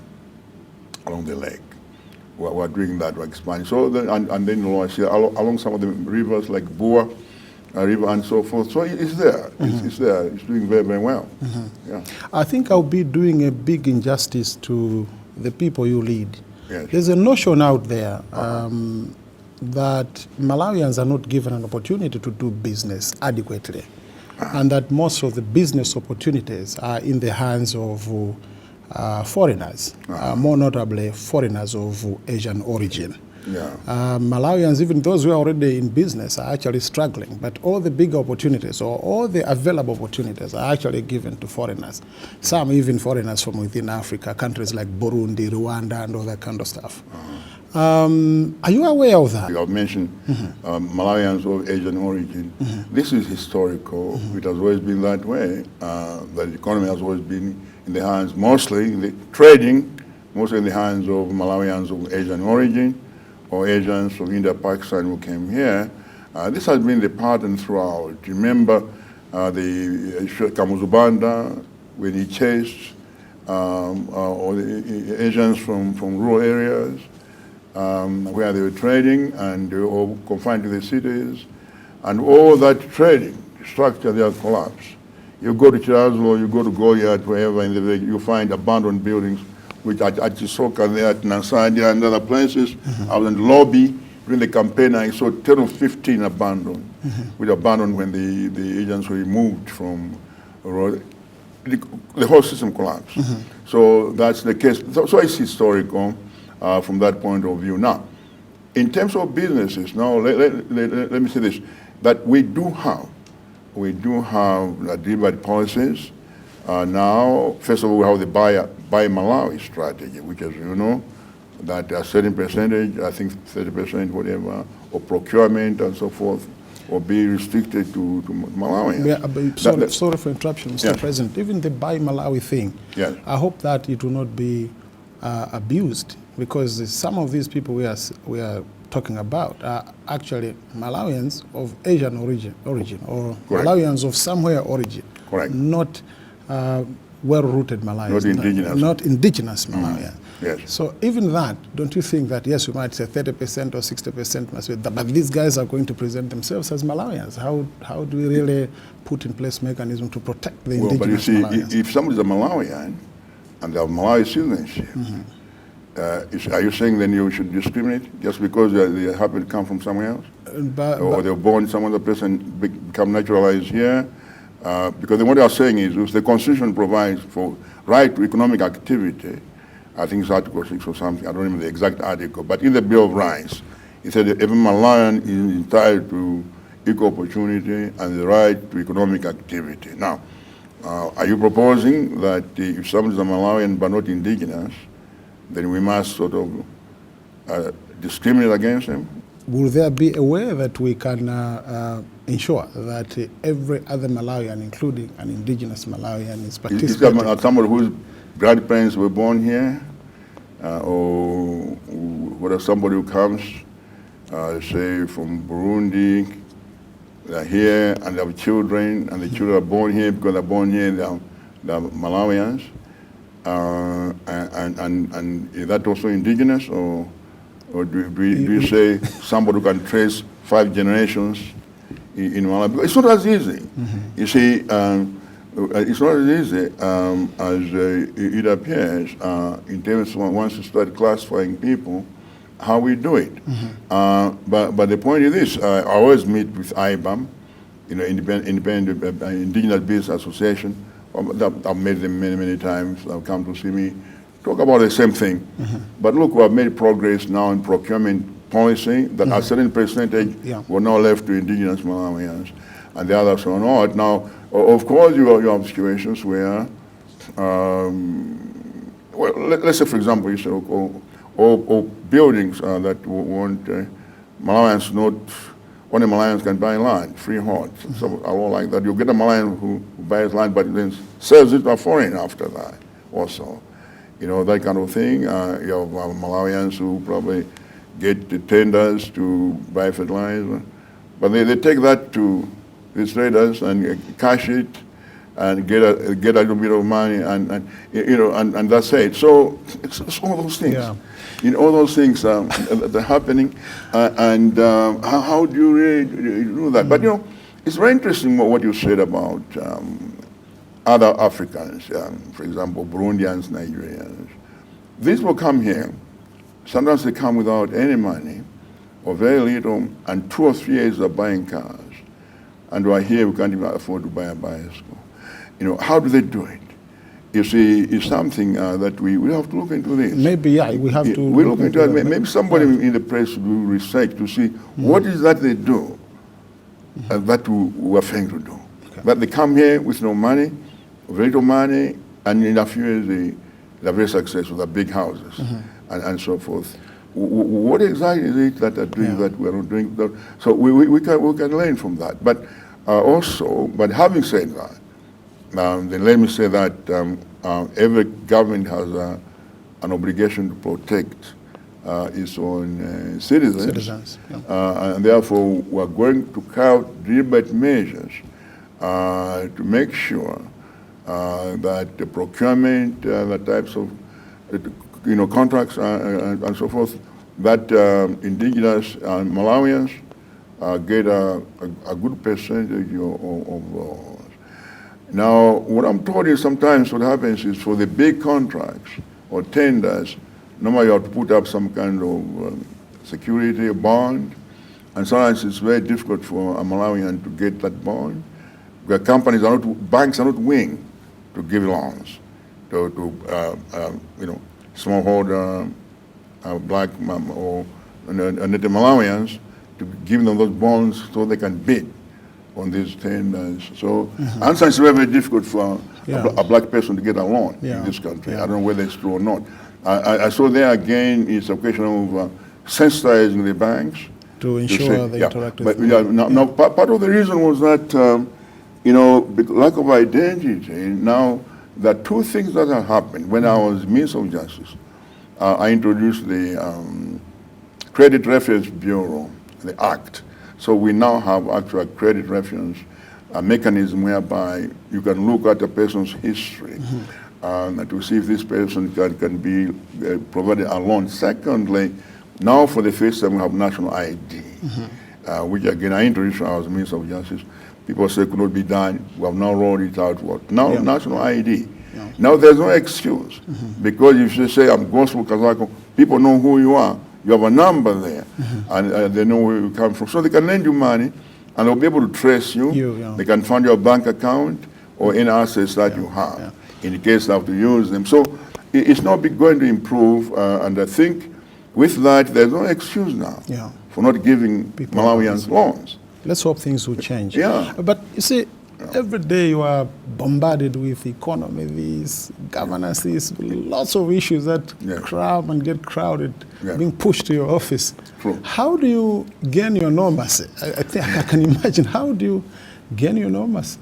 along the lake. We're doing that, we're expanding. So and then along some of the rivers like Bua, river and so forth. So it's there. It's there. It's doing very, very well. Yeah. I think I'll be doing a big injustice to the people you lead. Yes. There's a notion out there that Malawians are not given an opportunity to do business adequately, and that most of the business opportunities are in the hands of foreigners, more notably foreigners of Asian origin. Yeah. Malawians, even those who are already in business, are actually struggling, but all the big opportunities or all the available opportunities are actually given to foreigners. Some even foreigners from within Africa, countries like Burundi, Rwanda, and all that kind of stuff. Are you aware of that? You have mentioned Malawians of Asian origin. This is historical. It has always been that way. The economy has always been in the hands, mostly, the trading, mostly in the hands of Malawians of Asian origin, or Asians from India, Pakistan who came here. This has been the pattern throughout. Remember the Kamuzubanda, when he chased all the Asians from rural areas where they were trading, and they were all confined to the cities, and all that trading structure there collapsed. You go to Chirazlo, you go to Goliath, wherever in the village, you find abandoned buildings, which at Chisoka there, at Nasadia and other places. I was in the lobby during the campaign. I saw 10 or 15 abandoned, which abandoned when the agents were removed from the whole system collapsed. So that's the case. So it's historical from that point of view. Now, in terms of businesses, now let me say this: that we do have delivered policies. Now, first of all, we have the Buy Malawi strategy, which, as you know, that a certain percentage, I think 30%, whatever, of procurement and so forth, will be restricted to Malawi. Yeah, sorry for interruption, Mr. President. Even the Buy Malawi thing, I hope that it will not be abused, because some of these people we are talking about are actually Malawians of Asian origin or Correct. Malawians of somewhere origin. Correct. Not well-rooted Malawians. Not indigenous. Not indigenous Malawians. Yes. So even that, don't you think that, yes, we might say 30% or 60% must be, but these guys are going to present themselves as Malawians. How do we really put in place mechanism to protect the indigenous but you see, Malawians? if somebody's a Malawian and they have Malawi citizenship, are you saying then you should discriminate just because they happen to come from somewhere else? Or they're born, some other person become naturalized here? Because what they are saying is, if the Constitution provides for right to economic activity, I think it's Article 6 or something, I don't remember the exact article, but in the Bill of Rights, it said that every Malawian is entitled to equal opportunity and the right to economic activity. Now, are you proposing that if somebody is a Malawian but not indigenous, then we must sort of discriminate against them? Will there be a way that we can ensure that every other Malawian, including an indigenous Malawian, is participating? Is somebody whose grandparents were born here, or whether somebody who comes, say, from Burundi, they're here and they have children, and the children are born here because they're born here, they're Malawians, and is that also indigenous, or do you say somebody who can trace 5 generations in Malawi? It's not as easy. You see, it's not as easy as it appears in terms of once you start classifying people, how we do it. But the point is this: I always meet with IBAM, Independent Indigenous Business Association. I've met them many times. They've come to see me, talk about the same thing. But look, we have made progress now in procurement policy that a certain percentage were now left to indigenous Malawians, and the others are not. Now, of course, you have situations where, let's say, for example, you say, or buildings that want Malawians not, only Malawians can buy land, freehold, so all like that. You get a Malawian who buys land but then sells it to a foreign after that also. That kind of thing. You have Malawians who probably get the tenders to buy fertilizer, but they take that to the traders and cash it and get a little bit of money and that's it. So it's all those things. All those things that are happening, and how do you really do that? But It's very interesting what you said about other Africans, for example, Burundians, Nigerians. These will come here. Sometimes they come without any money or very little, and 2 or 3 years are buying cars. And we're here, we can't even afford to buy a bicycle. You know, how do they do it? You see, it's something that we have to look into this. Maybe, yeah, we have to we look into it. Maybe somebody in the press will do research to see what is that they do that we are failing to do. Okay. That they come here with no money, very little money, and in a few years they're very successful, they're big houses, and so forth. What exactly is it that they're doing that we're not doing? So we can learn from that. But but having said that, then let me say that every government has an obligation to protect its own citizens. And therefore we're going to carry out deliberate measures to make sure that the procurement, the types of contracts and so forth, that indigenous Malawians get a good percentage of those. Now, what I'm told is sometimes what happens is for the big contracts or tenders, normally you have to put up some kind of security, bond, and sometimes it's very difficult for a Malawian to get that bond. The banks are not willing to give loans to smallholder, black or Native Malawians, to give them those bonds so they can bid on these tenders. So, and it's very, very difficult for a black person to get a loan in this country. I don't know whether it's true or not. I saw there again, it's a question of sensitizing the banks to ensure they interact with Now, part of the reason was that, lack of identity. Now, there are 2 things that have happened. When I was Minister of Justice, I introduced the Credit Reference Bureau, the Act. So we now have actually a credit reference mechanism whereby you can look at a person's history to see if this person can be provided a loan. Secondly, now for the first time we have national ID, which again I introduced when I was Minister of Justice. People say it could not be done. We have now rolled it out. Now national ID. Now there's no excuse because if you say I'm Gospel Kazako, people know who you are. You have a number there, and they know where you come from. So they can lend you money, and they'll be able to trace you. They can find your bank account or any assets that you have, in the case they have to use them. So it's not going to improve, and I think with that, there's no excuse now for not giving Malawians loans. Let's hope things will change. But you see, every day you are bombarded with economy, these governance, these lots of issues that crowd and get crowded, being pushed to your office. True. How do you gain your normalcy? I think I can imagine. How do you gain your normalcy?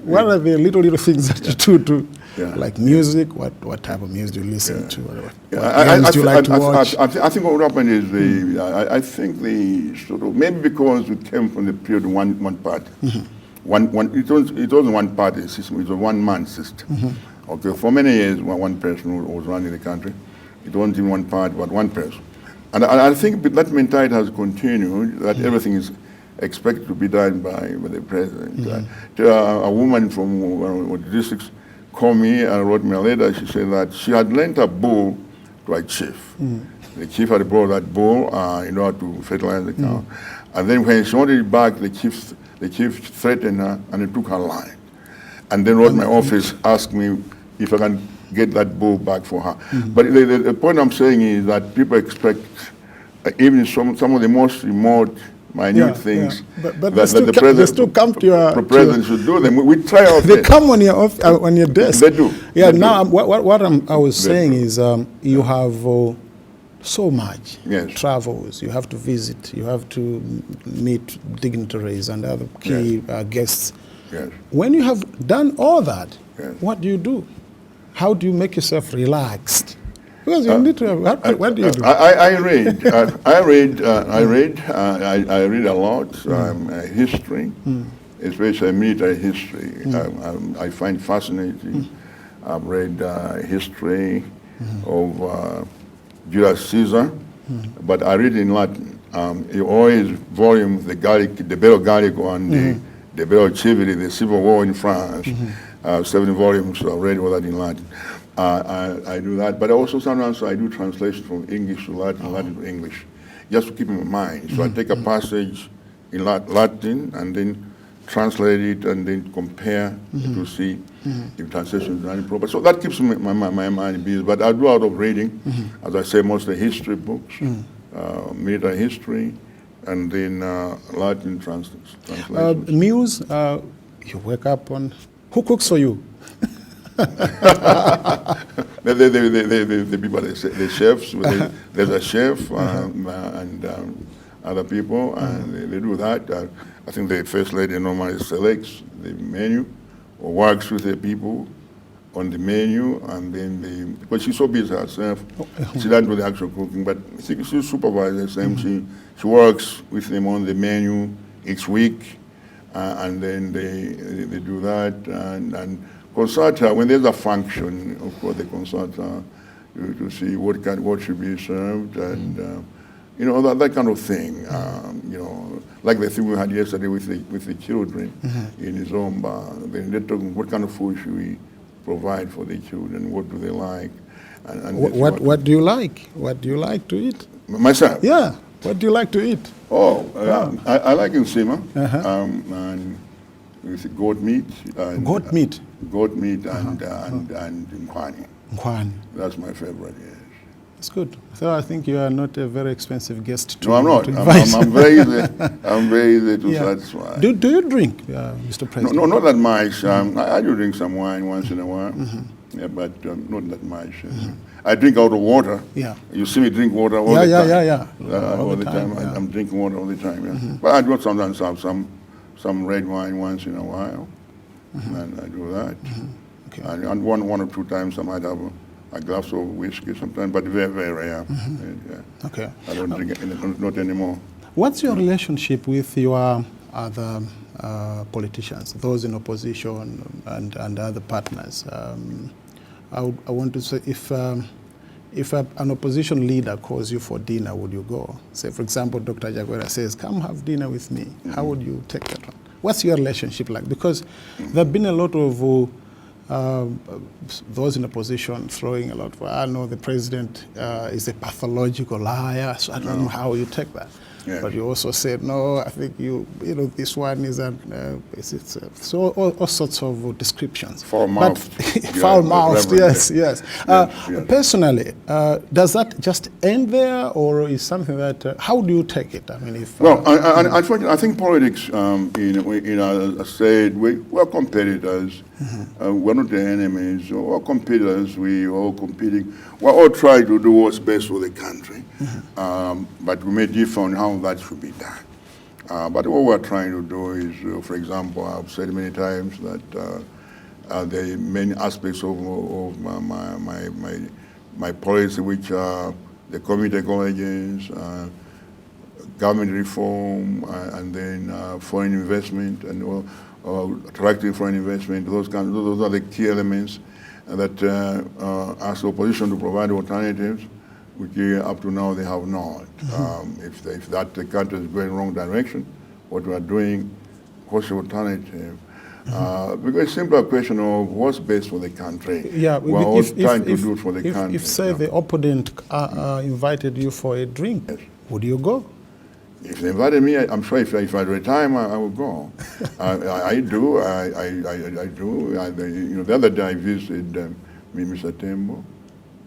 What are the little things that you do like music? What type of music do you listen to? What games do you like to watch? I think what happened is I think the sort of, maybe because we came from the period of one party. It wasn't one party system, it was a one-man system. Okay, for many years, one person was running the country. It wasn't even one party, but one person. And I think that mentality has continued, that everything is expected to be done by the president. A woman from one of the districts called me and wrote me a letter. She said that she had lent a bull to a chief. The chief had brought that bull in order to fertilize the cow. And then when she wanted it back, the chief threatened her and he took her line. And then wrote my office, asked me if I can get that bull back for her. But the point I'm saying is that people expect, even some of the most remote, minute things but that the president still come to your president should do them. We try our best. They come on your desk. They do. Yeah. They now do. What I was saying is you have so much travels. You have to visit. You have to meet dignitaries and other key guests. When you have done all that, what do you do? How do you make yourself relaxed? Because you need to. What do you do? I read. I read a lot. History, especially military history. I find fascinating. I've read history of Julius Caesar, but I read in Latin. You always volume the Bello Gallico and the Belle Chivalry, the Civil War in France. 70 volumes. I've read all that in Latin. I do that, but also sometimes I do translation from English to Latin, Latin to English, just to keep in mind. So I take a passage in Latin and then translate it and then compare to see if translation is not improper. So that keeps my mind busy. But I do a lot of reading, as I say, mostly history books, military history, and then Latin translations. Meals, you wake up on... Who cooks for you? The people, the chefs, there's a chef and other people, and they do that. I think the First Lady normally selects the menu or works with the people on the menu, and then because she's so busy herself, she doesn't do the actual cooking, but she supervises them. She works with them on the menu each week, and then they do that, and consult her when there's a function. Of course, they consult her to see what should be served, and that kind of thing. Like the thing we had yesterday with the children in Zomba. They're talking what kind of food should we provide for the children? What do they like? And what do you like? What do you like to eat? Myself? Yeah. What do you like to eat? I like nsima, and with goat meat. Goat meat? Goat meat and nkwani. Nkwani. That's my favorite, yes. That's good. So I think you are not a very expensive guest to No, I'm not. I'm very easy to satisfy. Do you drink, Mr. President? No, not that much. I do drink some wine once in a while, but not that much. I drink out of water. Yeah. You see me drink water all the time. All the time. I'm drinking water all the time. But I do sometimes have some red wine once in a while, and I do that. Okay. And one or two times I might have a glass of whiskey sometimes, but very, very rare. Okay. I don't drink it, not anymore. What's your relationship with your other politicians, those in opposition and other partners? I want to say, if an opposition leader calls you for dinner, would you go? Say, for example, Dr. Jagwera says, come have dinner with me. How would you take that one? What's your relationship like? Because there have been a lot of those in opposition throwing a lot of, I know the president is a pathological liar, so I don't know how you take that. Yeah. But you also said, no, I think this one is so all sorts of descriptions. Foul-mouthed. Foul-mouthed, yes. Personally, does that just end there, or is something that, how do you take it? I mean, if... Well, unfortunately, I think politics, I said, we're competitors. We're not the enemies. We're competitors. We're all competing. We're all trying to do what's best for the country. But we may differ on how that should be done. But what we're trying to do is, for example, I've said many times that there are many aspects of my policy, which are the community colleges, government reform, and then foreign investment, and attracting foreign investment. Those are the key elements that ask the opposition to provide alternatives, which up to now they have not. If the country is going wrong direction, what we are doing, what's the alternative? Because it's simply a question of what's best for the country. Yeah, we're all trying to do it for the country. If say the opponent invited you for a drink, would you go? If they invited me, I'm sure if I had time, I would go. I do. The other day I visited Mr. Tembo,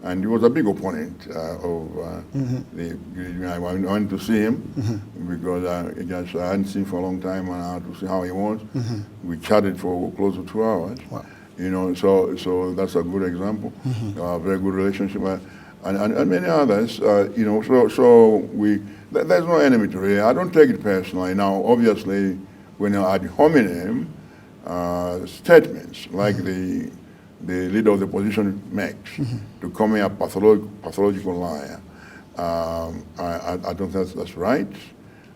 and he was a big opponent of I wanted to see him because I hadn't seen him for a long time, and I had to see how he was. We chatted for close to 2 hours. Wow. So that's a good example. A very good relationship, and many others. There's no enemy to it. I don't take it personally. Now, obviously, when you're ad hominem statements like the leader of the opposition makes to call me a pathological liar, I don't think that's right.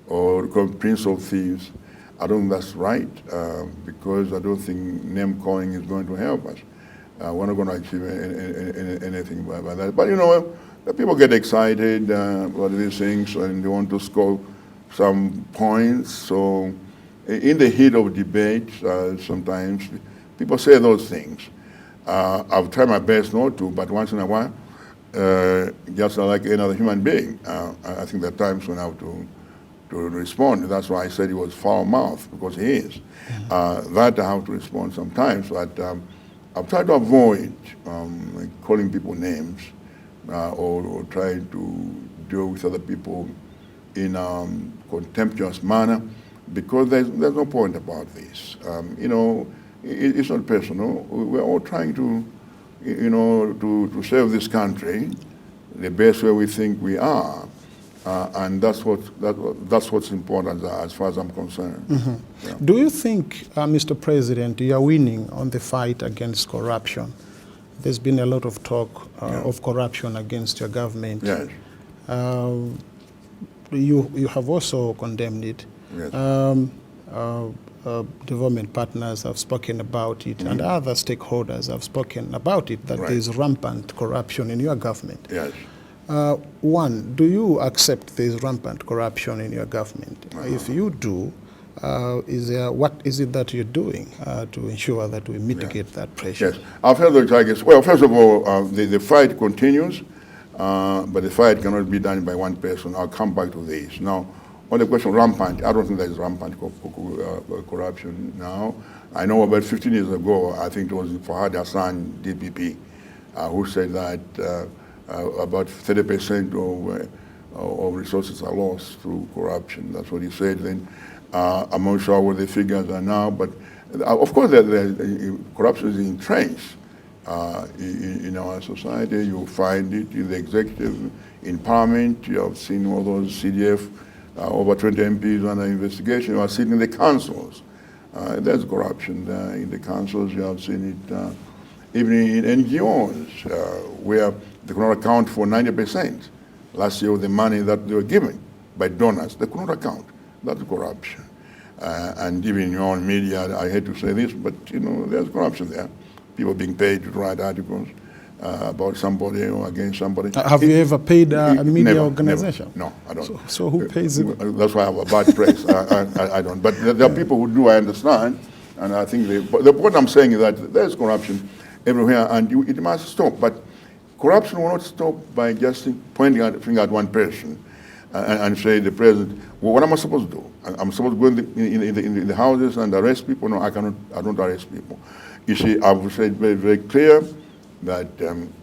Or prince of thieves, I don't think that's right because I don't think name calling is going to help us. We're not going to achieve anything by that. But the people get excited about these things and they want to score some points. So in the heat of debate, sometimes people say those things. I've tried my best not to, but once in a while, just like another human being, I think there are times when I have to respond. That's why I said he was foul-mouthed, because he is. That I have to respond sometimes, but I've tried to avoid calling people names or trying to deal with other people in a contemptuous manner, because there's no point about this. You know, it's not personal. We're all trying to, you know, to serve this country the best way we think we are. And that's what's important as far as I'm concerned. Yeah. Do you think, Mr. President, you are winning on the fight against corruption? There's been a lot of talk of corruption against your government. Yes. You have also condemned it. Yes. Development partners have spoken about it, and other stakeholders have spoken about it, that there's rampant corruption in your government. Yes. One, do you accept there's rampant corruption in your government? If you do, what is it that you're doing to ensure that we mitigate that pressure? Yes. I've heard the targets. Well, first of all, the fight continues, but the fight cannot be done by one person. I'll come back to this. Now, on the question of rampant, I don't think there's rampant corruption now. I know about 15 years ago, I think it was Fahad Hassan, DPP, who said that about 30% of resources are lost through corruption. That's what he said then. I'm not sure what the figures are now, but of course corruption is entrenched in our society. You'll find it in the executive, in parliament. You have seen all those CDF, over 20 MPs under investigation. You have seen in the councils. There's corruption in the councils. You have seen it even in NGOs, where they could not account for 90% last year of the money that they were given by donors. They could not account. That's corruption. And even in your own media, I hate to say this, but you know, there's corruption there. People being paid to write articles about somebody or against somebody. Have you ever paid a media never, organization? Never. No, I don't. So who pays it? That's why I have a bad press. I don't. But there are people who do, I understand. And I think what I'm saying is that there's corruption everywhere, and it must stop. But corruption will not stop by just pointing a finger at one person and say, the president, well, what am I supposed to do? I'm supposed to go in the houses and arrest people? No, I don't arrest people. You see, I've said very, very clear that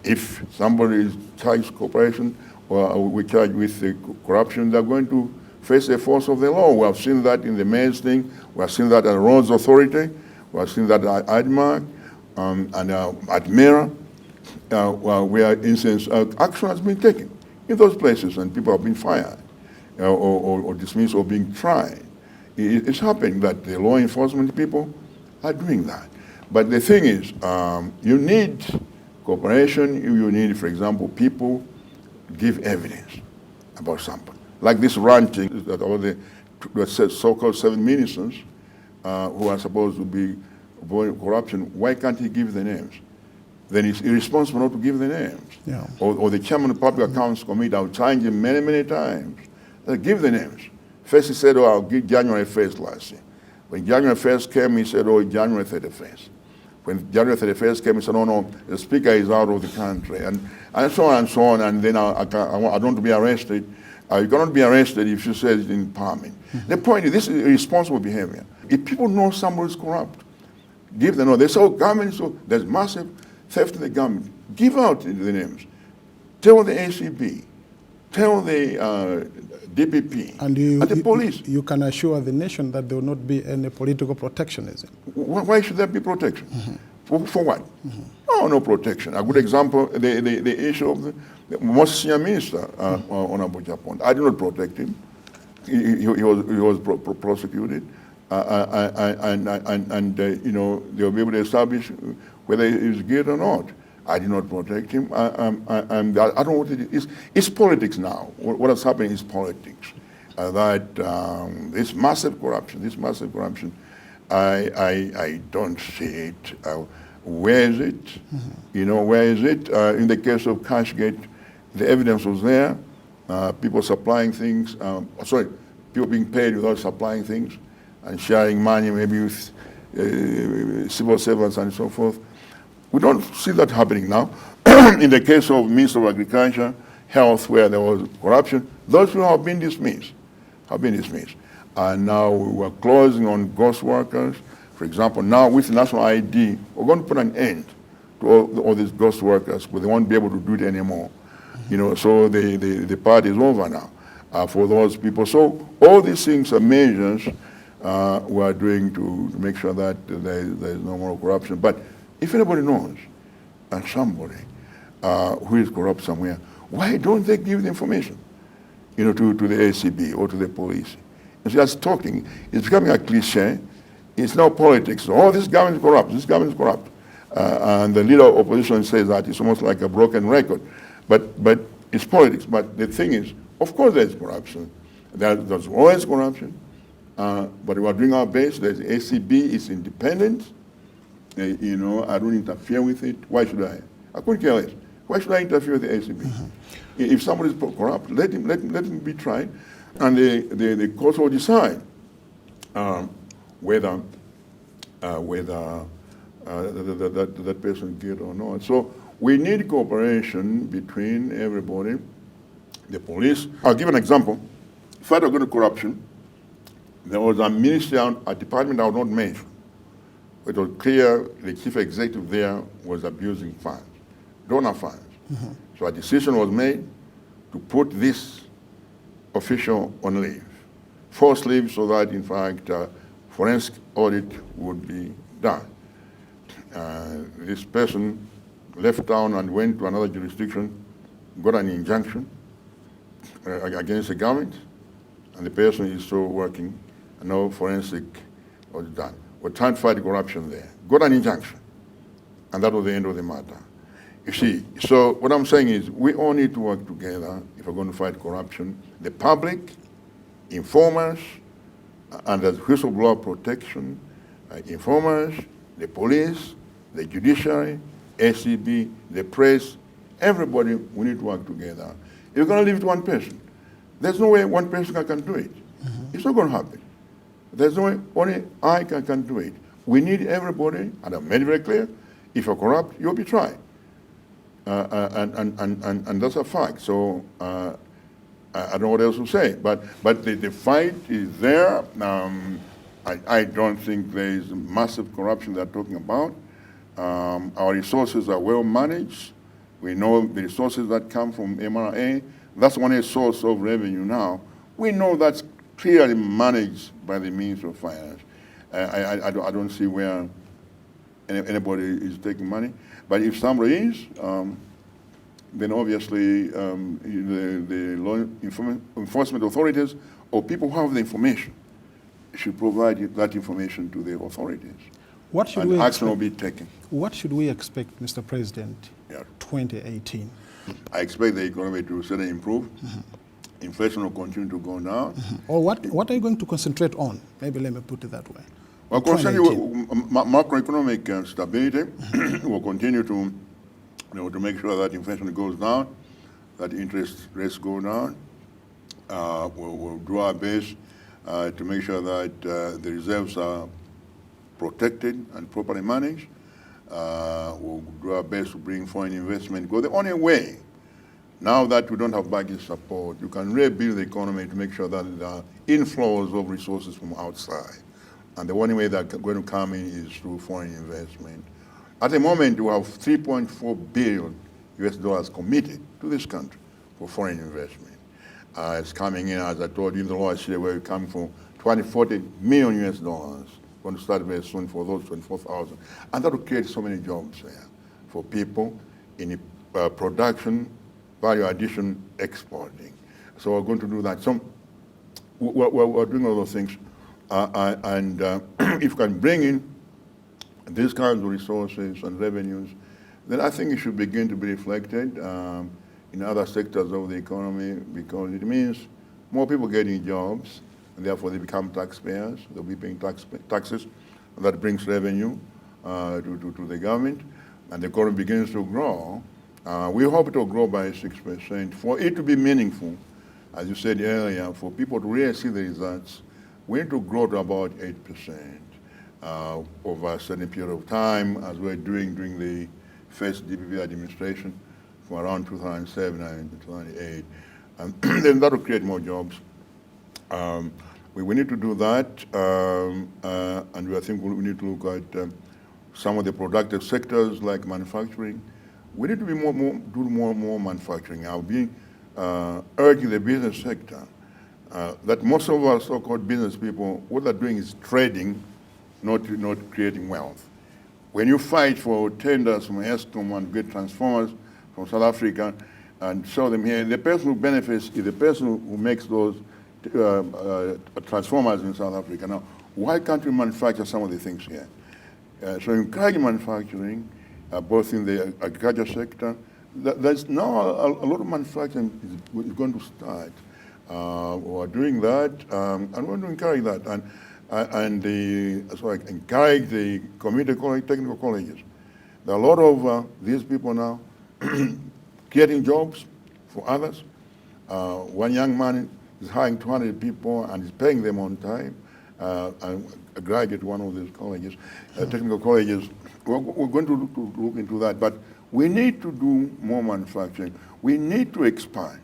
if somebody is charged corruption or we charge with corruption, they're going to face the force of the law. We have seen that in the mayor's thing. We have seen that at Roads Authority. We have seen that at IDMAC and at MERA, where instance action has been taken in those places and people have been fired or dismissed or being tried. It's happening that the law enforcement people are doing that. But the thing is, you need cooperation. You need, for example, people give evidence about something. Like this ranching, that all the so-called 7 ministers who are supposed to be avoiding corruption, why can't he give the names? Then it's irresponsible not to give the names. Yeah. Or the chairman of the Public Accounts Committee, I've challenged him many, many times. Give the names. First he said, oh, I'll give January 1st last year. When January 1st came, he said, oh, January 31st. When January 31st came, he said, no, the speaker is out of the country. And so on and so on, and then I don't want to be arrested. You cannot be arrested if you say it in parliament. The point is, this is irresponsible behavior. If people know somebody is corrupt, give them, they say, oh, government, so there's massive theft in the government. Give out the names. Tell the ACB. Tell the DPP and the police. You can assure the nation that there will not be any political protectionism. Why should there be protection? For what? No protection. A good example, the issue of the most senior minister on Abuja Pond. I did not protect him. He was prosecuted. And you know, they'll be able to establish whether he's guilty or not. I did not protect him. I don't know what it is. It's politics now. What has happened is politics. This massive corruption, I don't see it. Where is it? You know, where is it? In the case of Cashgate, the evidence was there. People supplying things, people being paid without supplying things. and sharing money maybe with civil servants and so forth. We don't see that happening now. In the case of Minister of Agriculture, Health, where there was corruption, those people have been dismissed. And now we're closing on ghost workers. For example, now with national ID, we're going to put an end to all these ghost workers, but they won't be able to do it anymore. You know, so the party is over now for those people. So all these things are measures we are doing to make sure that there is no more corruption. But if anybody knows somebody who is corrupt somewhere, why don't they give the information, you know, to the ACB or to the police? It's just talking. It's becoming a cliche. It's now politics. Oh, this government is corrupt. This government is corrupt. And the leader of opposition says that it's almost like a broken record. But it's politics. But the thing is, of course there's corruption. There's always corruption. But we are doing our best. The ACB is independent. You know, I don't interfere with it. Why should I? I couldn't care less. Why should I interfere with the ACB? If somebody is corrupt, let him be tried, and the court will decide whether that person is guilty or not. So we need cooperation between everybody, the police. I'll give an example. Fight against corruption. There was a ministry, a department I will not mention. It was clear the chief executive there was abusing funds, donor funds. So a decision was made to put this official on leave, forced leave, so that in fact forensic audit would be done. This person left town and went to another jurisdiction, got an injunction against the government, and the person is still working, and no forensic audit done. We're trying to fight corruption there. Got an injunction, and that was the end of the matter. You see, so what I'm saying is we all need to work together if we're going to fight corruption. The public, informers, and the whistleblower protection, informers, the police, the judiciary, ACB, the press, everybody, we need to work together. You're going to leave it to one person. There's no way one person can do it. It's not going to happen. There's no way only I can do it. We need everybody, and I've made it very clear, if you're corrupt, you'll be tried. And that's a fact. So I don't know what else to say. But the fight is there. I don't think there is massive corruption they're talking about. Our resources are well managed. We know the resources that come from MRA. That's one source of revenue now. We know that's clearly managed by the Ministry of Finance. I don't see where anybody is taking money. But if somebody is, then obviously the law enforcement authorities or people who have the information should provide that information to the authorities. What should and action will be taken. What should we expect, Mr. President, 2018? I expect the economy to certainly improve. Inflation will continue to go down. Or what are you going to concentrate on? Maybe let me put it that way. Well, concerning macroeconomic stability, we'll continue to, to make sure that inflation goes down, that interest rates go down. We'll do our best to make sure that the reserves are protected and properly managed. We'll do our best to bring foreign investment. Because the only way, now that we don't have banking support, you can rebuild the economy to make sure that there are inflows of resources from outside. And the only way that's going to come in is through foreign investment. At the moment, we have $3.4 billion US committed to this country for foreign investment. It's coming in, as I told you in the last year, where we're coming from 40 million US dollars. Going to start very soon for those 24,000. And that will create so many jobs there for people in production, value addition, exporting. So we're going to do that. So we're doing all those things. If you can bring in these kinds of resources and revenues, then I think it should begin to be reflected in other sectors of the economy, because it means more people getting jobs, and therefore they become taxpayers. They'll be paying taxes, and that brings revenue to the government, and the economy begins to grow. We hope it will grow by 6%. For it to be meaningful, as you said earlier, for people to really see the results, we need to grow to about 8% over a certain period of time, as we're doing during the first DPP administration from around 2007 and 2008. And then that will create more jobs. We need to do that, and I think we need to look at some of the productive sectors like manufacturing. We need to be do more manufacturing. I'll be urging the business sector that most of our so-called business people, what they're doing is trading, not creating wealth. When you fight for tenders from Eskom and get transformers from South Africa and sell them here, the person who benefits is the person who makes those transformers in South Africa. Now, why can't we manufacture some of the things here? So encourage manufacturing, both in the agriculture sector. There's now a lot of manufacturing is going to start. We're doing that, and we want to encourage that. So I encourage the community college, technical colleges. There are a lot of these people now creating jobs for others. One young man is hiring 200 people and is paying them on time. A graduate one of these colleges, technical colleges. We're going to look into that, but we need to do more manufacturing. We need to expand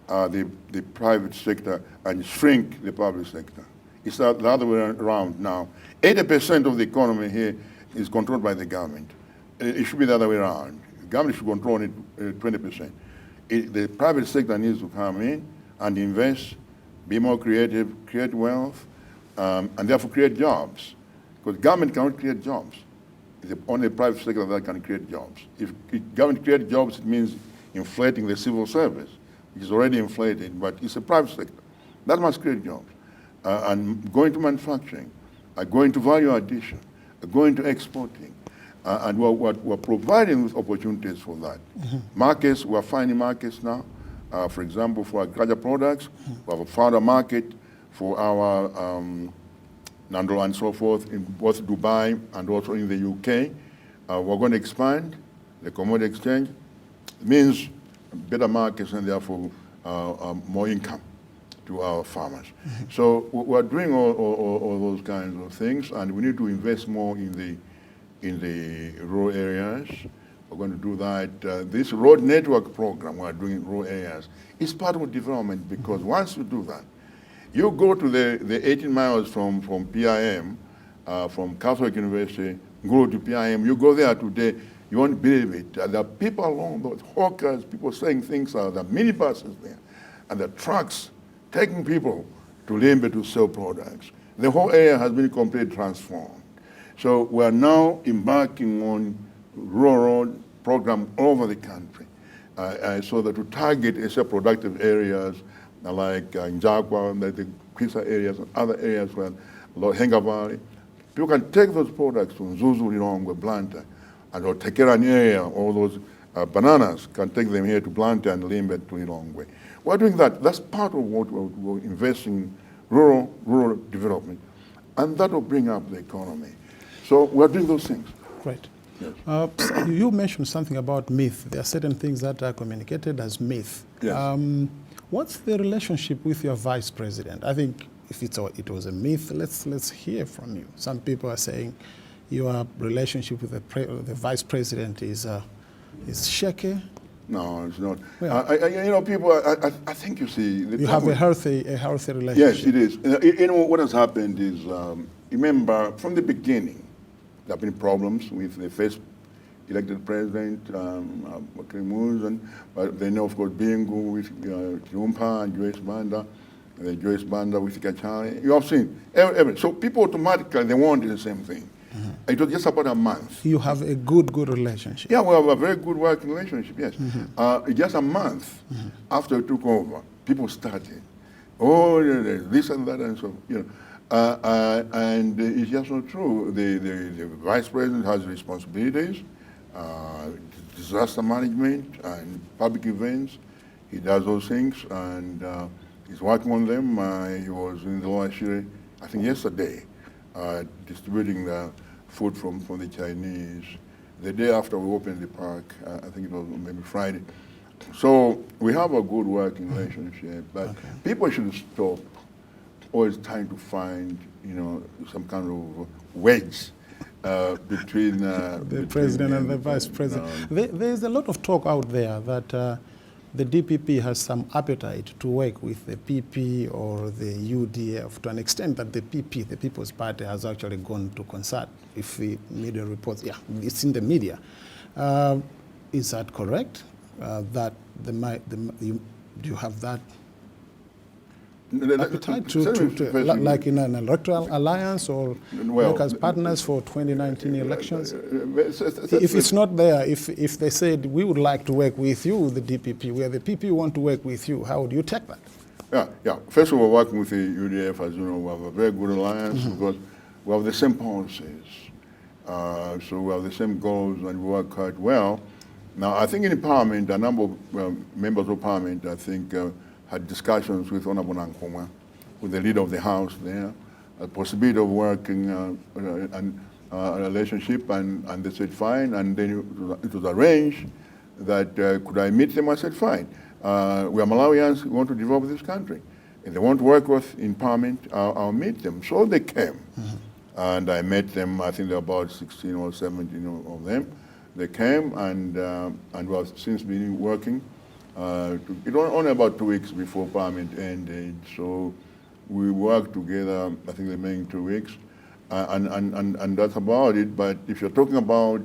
the private sector and shrink the public sector. It's the other way around now. 80% of the economy here is controlled by the government. It should be the other way around. The government should control it 20%. The private sector needs to come in and invest, be more creative, create wealth, and therefore create jobs. Because government cannot create jobs. It's only the private sector that can create jobs. If government creates jobs, it means inflating the civil service, which is already inflated, but it's a private sector. That must create jobs. And going to manufacturing, going to value addition, going to exporting. And we're providing with opportunities for that. Markets, we're finding markets now. For example, for agriculture products, we have found a market for our Nandro and so forth in both Dubai and also in the UK. We're going to expand the commodity exchange. It means better markets and therefore more income to our farmers. So we're doing all those kinds of things, and we need to invest more in the rural areas. We're going to do that. This road network program we're doing in rural areas is part of development, because once you do that, you go to the 18 miles from PIM, from Catholic University, go to PIM, you go there today, you won't believe it. There are people along those hawkers, people saying things, there are minibuses there, and the trucks taking people to Limbe to sell products. The whole area has been completely transformed. So we're now embarking on rural program all over the country, so that to target productive areas like in Jagwa, the Kwisa areas and other areas where Henga Valley. People can take those products from Zuzu, Lilongwe, Blantyre, and or Tekerani area, all those bananas, can take them here to Blantyre and Limbe to Lilongwe. We're doing that. That's part of what we're investing in rural development, and that will bring up the economy. So we're doing those things. Great. Yes. You mentioned something about myth. There are certain things that are communicated as myth. Yes. What's the relationship with your vice president? I think if it was a myth, let's hear from you. Some people are saying your relationship with the vice president is shaky. No, it's not. Well, people. I think you see. You have a healthy relationship. Yes, it is. What has happened is, remember from the beginning, there have been problems with the first elected president, but then of course Bingu with Jumpa and Joyce Banda, and Joyce Banda with Kachari. You have seen so people automatically they wanted the same thing. It was just about a month. You have a good relationship. Yeah, we have a very good working relationship, yes. Just a month after we took over, people started, this and that and so, and it's just not true. The vice president has responsibilities, disaster management and public events. He does those things, and he's working on them. He was in the Lower Shire, I think yesterday, distributing the food from the Chinese. The day after we opened the park, I think it was maybe Friday. So we have a good working relationship, but people should stop always trying to find, some kind of wedge between the president and the vice president. There is a lot of talk out there that the DPP has some appetite to work with the PP or the UDF to an extent that the PP, the People's Party, has actually gone to concert. If the media reports, yeah, it's in the media. Is that correct? That do you have that appetite like in an electoral alliance or work as partners for 2019 elections? If it's not there, if they said we would like to work with you, the DPP, where the PP want to work with you, how would you take that? Yeah. First of all, working with the UDF, as you know, we have a very good alliance because we have the same policies. So we have the same goals and we work quite well. Now, I think in Parliament, a number of members of Parliament, I think, had discussions with Honorable Nankoma, with the leader of the House there, a possibility of working a relationship, and they said fine, and then it was arranged that could I meet them? I said fine. We are Malawians who want to develop this country. If they want to work with in Parliament, I'll meet them. So they came, and I met them. I think there were about 16 or 17 of them. They came, and we have since been working. It was only about 2 weeks before Parliament ended, so we worked together, I think the remaining 2 weeks, and that's about it. But if you're talking about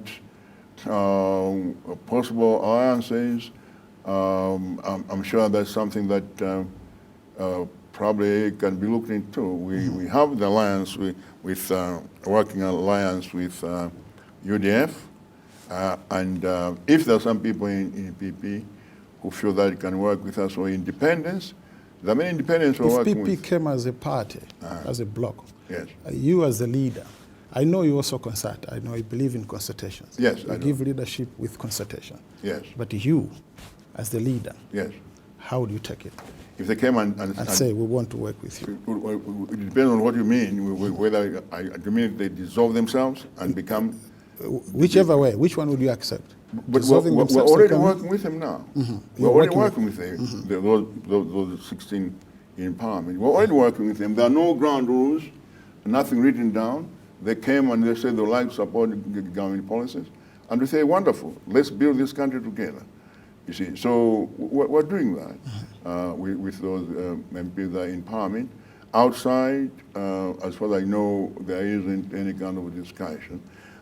possible alliances, I'm sure that's something that probably can be looked into. We have the alliance with working alliance with UDF, and if there are some people in PP who feel that it can work with us, or independents. There are many independents who are working with. If PP came as a party, as a bloc, yes. You as the leader, I know you also consult. I know you believe in consultations. Yes, you give leadership with consultation. Yes. But you, as the leader, yes, how would you take it? If they came and say, we want to work with you. It depends on what you mean, whether you mean they dissolve themselves and become... Whichever way, which one would you accept? But we're already working with them now. We're already working with them, those 16 in Parliament. We're already working with them. There are no ground rules, nothing written down. They came and they said they would like to support the government policies. And we say, wonderful, let's build this country together. You see, so we're doing that with those MPs that are in Parliament. Outside, as far as I know, there isn't any kind of a discussion.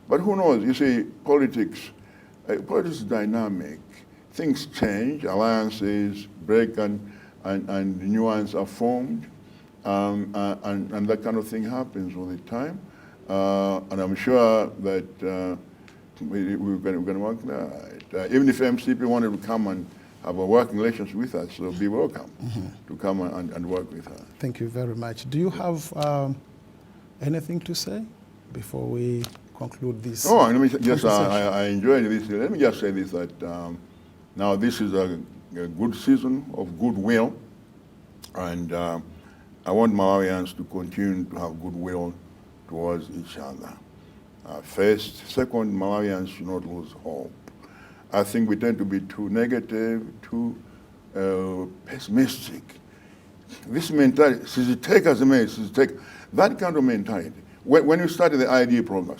But who knows? You see, politics is dynamic. Things change, alliances break, and new ones are formed, and that kind of thing happens all the time. And I'm sure that we're going to work that. Even if MCP wanted to come and have a working relationship with us, so be welcome to come and work with us. Thank you very much. Do you have anything to say before we conclude this? Oh, let me just, I enjoyed this. Let me just say this, that now this is a good season of goodwill, and I want Malawians to continue to have goodwill towards each other. First. Second, Malawians should not lose hope. I think we tend to be too negative, too pessimistic. This mentality, that kind of mentality. When you started the ID program,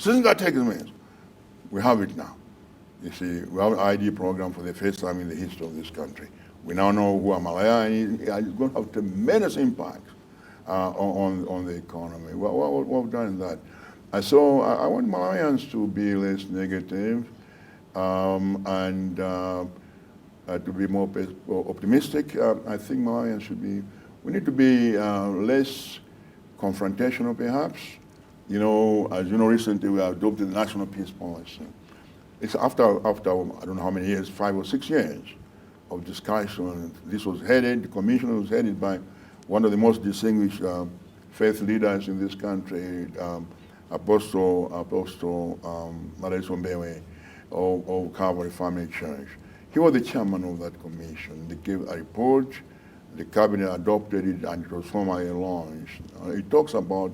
we have it now. You see, we have an ID program for the first time in the history of this country. We now know who are Malawi, and it's going to have tremendous impact on the economy. We've done that. So I want Malawians to be less negative and to be more optimistic. I think Malawians we need to be less confrontational perhaps. You know, as you know, recently we adopted the national peace policy. It's after I don't know how many years, 5 or 6 years of discussion. This was the commission was headed by one of the most distinguished faith leaders in this country, Apostle Maleso of Calvary Family Church. He was the chairman of that commission. They gave a report, the cabinet adopted it, and it was formally launched. It talks about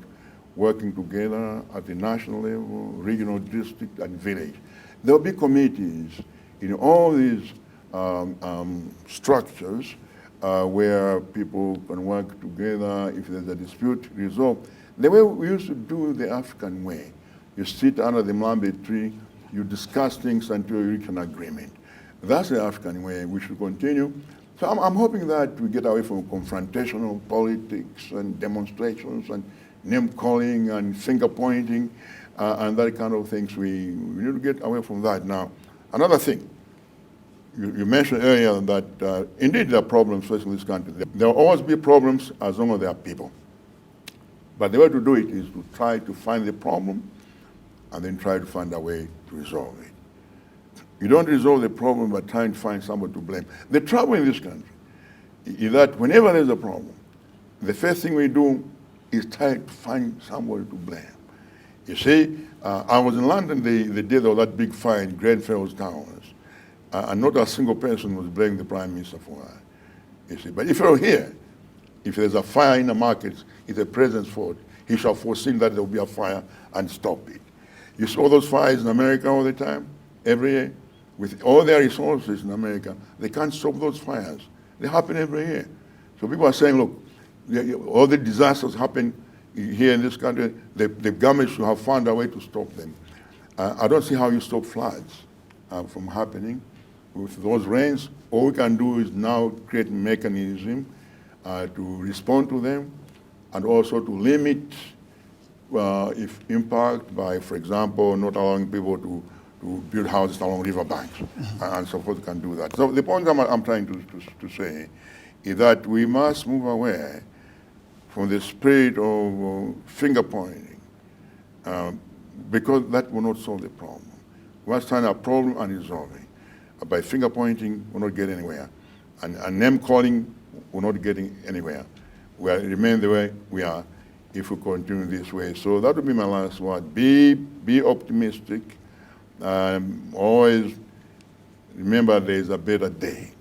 working together at the national level, regional, district, and village. There will be committees in all these structures, where people can work together. If there's a dispute, resolve. The way we used to do the African way. You sit under the Malawi tree, you discuss things until you reach an agreement. That's the African way. We should continue. So I'm hoping that we get away from confrontational politics and demonstrations and name calling and finger pointing and that kind of things. We need to get away from that now. Another thing, you mentioned earlier that indeed there are problems facing this country. There will always be problems as long as there are people. But the way to do it is to try to find the problem and then try to find a way to resolve it. You don't resolve the problem by trying to find someone to blame. The trouble in this country is that whenever there's a problem, the first thing we do is try to find somebody to blame. You see, I was in London the day there was that big fire in Grenfell's Towers, and not a single person was blaming the Prime Minister for that. You see, but if you're here, if there's a fire in the markets, it's the president's fault. He shall foresee that there will be a fire and stop it. You saw those fires in America all the time, every year. With all their resources in America, they can't stop those fires. They happen every year. So people are saying, look, all the disasters happen here in this country, the government should have found a way to stop them. I don't see how you stop floods from happening. With those rains, all we can do is now create a mechanism to respond to them and also to limit if impact by, for example, not allowing people to build houses along riverbanks and so forth can do that. So the point I'm trying to say is that we must move away from the spirit of finger pointing because that will not solve the problem. We must find a problem and resolve it. By finger pointing, we'll not get anywhere. And name calling, we're not getting anywhere. We'll remain the way we are if we continue this way. So that would be my last word. Be optimistic. Always remember there is a better day.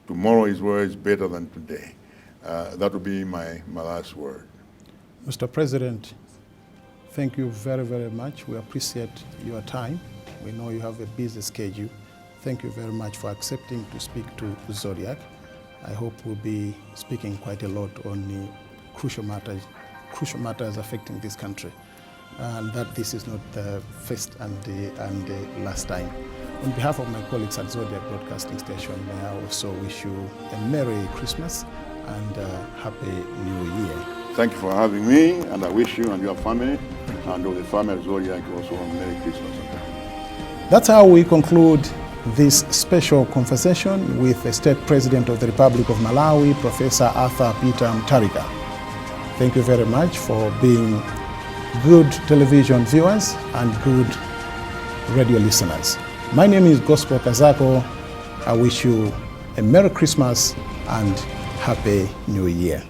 Tomorrow is always better than today. That would be my last word. Mr. President, thank you very, very much. We appreciate your time. We know you have a busy schedule. Thank you very much for accepting to speak to Zodiak. I hope we'll be speaking quite a lot on the crucial matters affecting this country. And that this is not the first and the last time. On behalf of my colleagues at Zodiac Broadcasting Station, may I also wish you a Merry Christmas and a Happy New Year. Thank you for having me, and I wish you and your family and all the family at Zodiac also a Merry Christmas. That's how we conclude this special conversation with the State President of the Republic of Malawi, Professor Arthur Peter Mutharika. Thank you very much for being good television viewers and good radio listeners. My name is Gospel Kazako. I wish you a Merry Christmas and Happy New Year.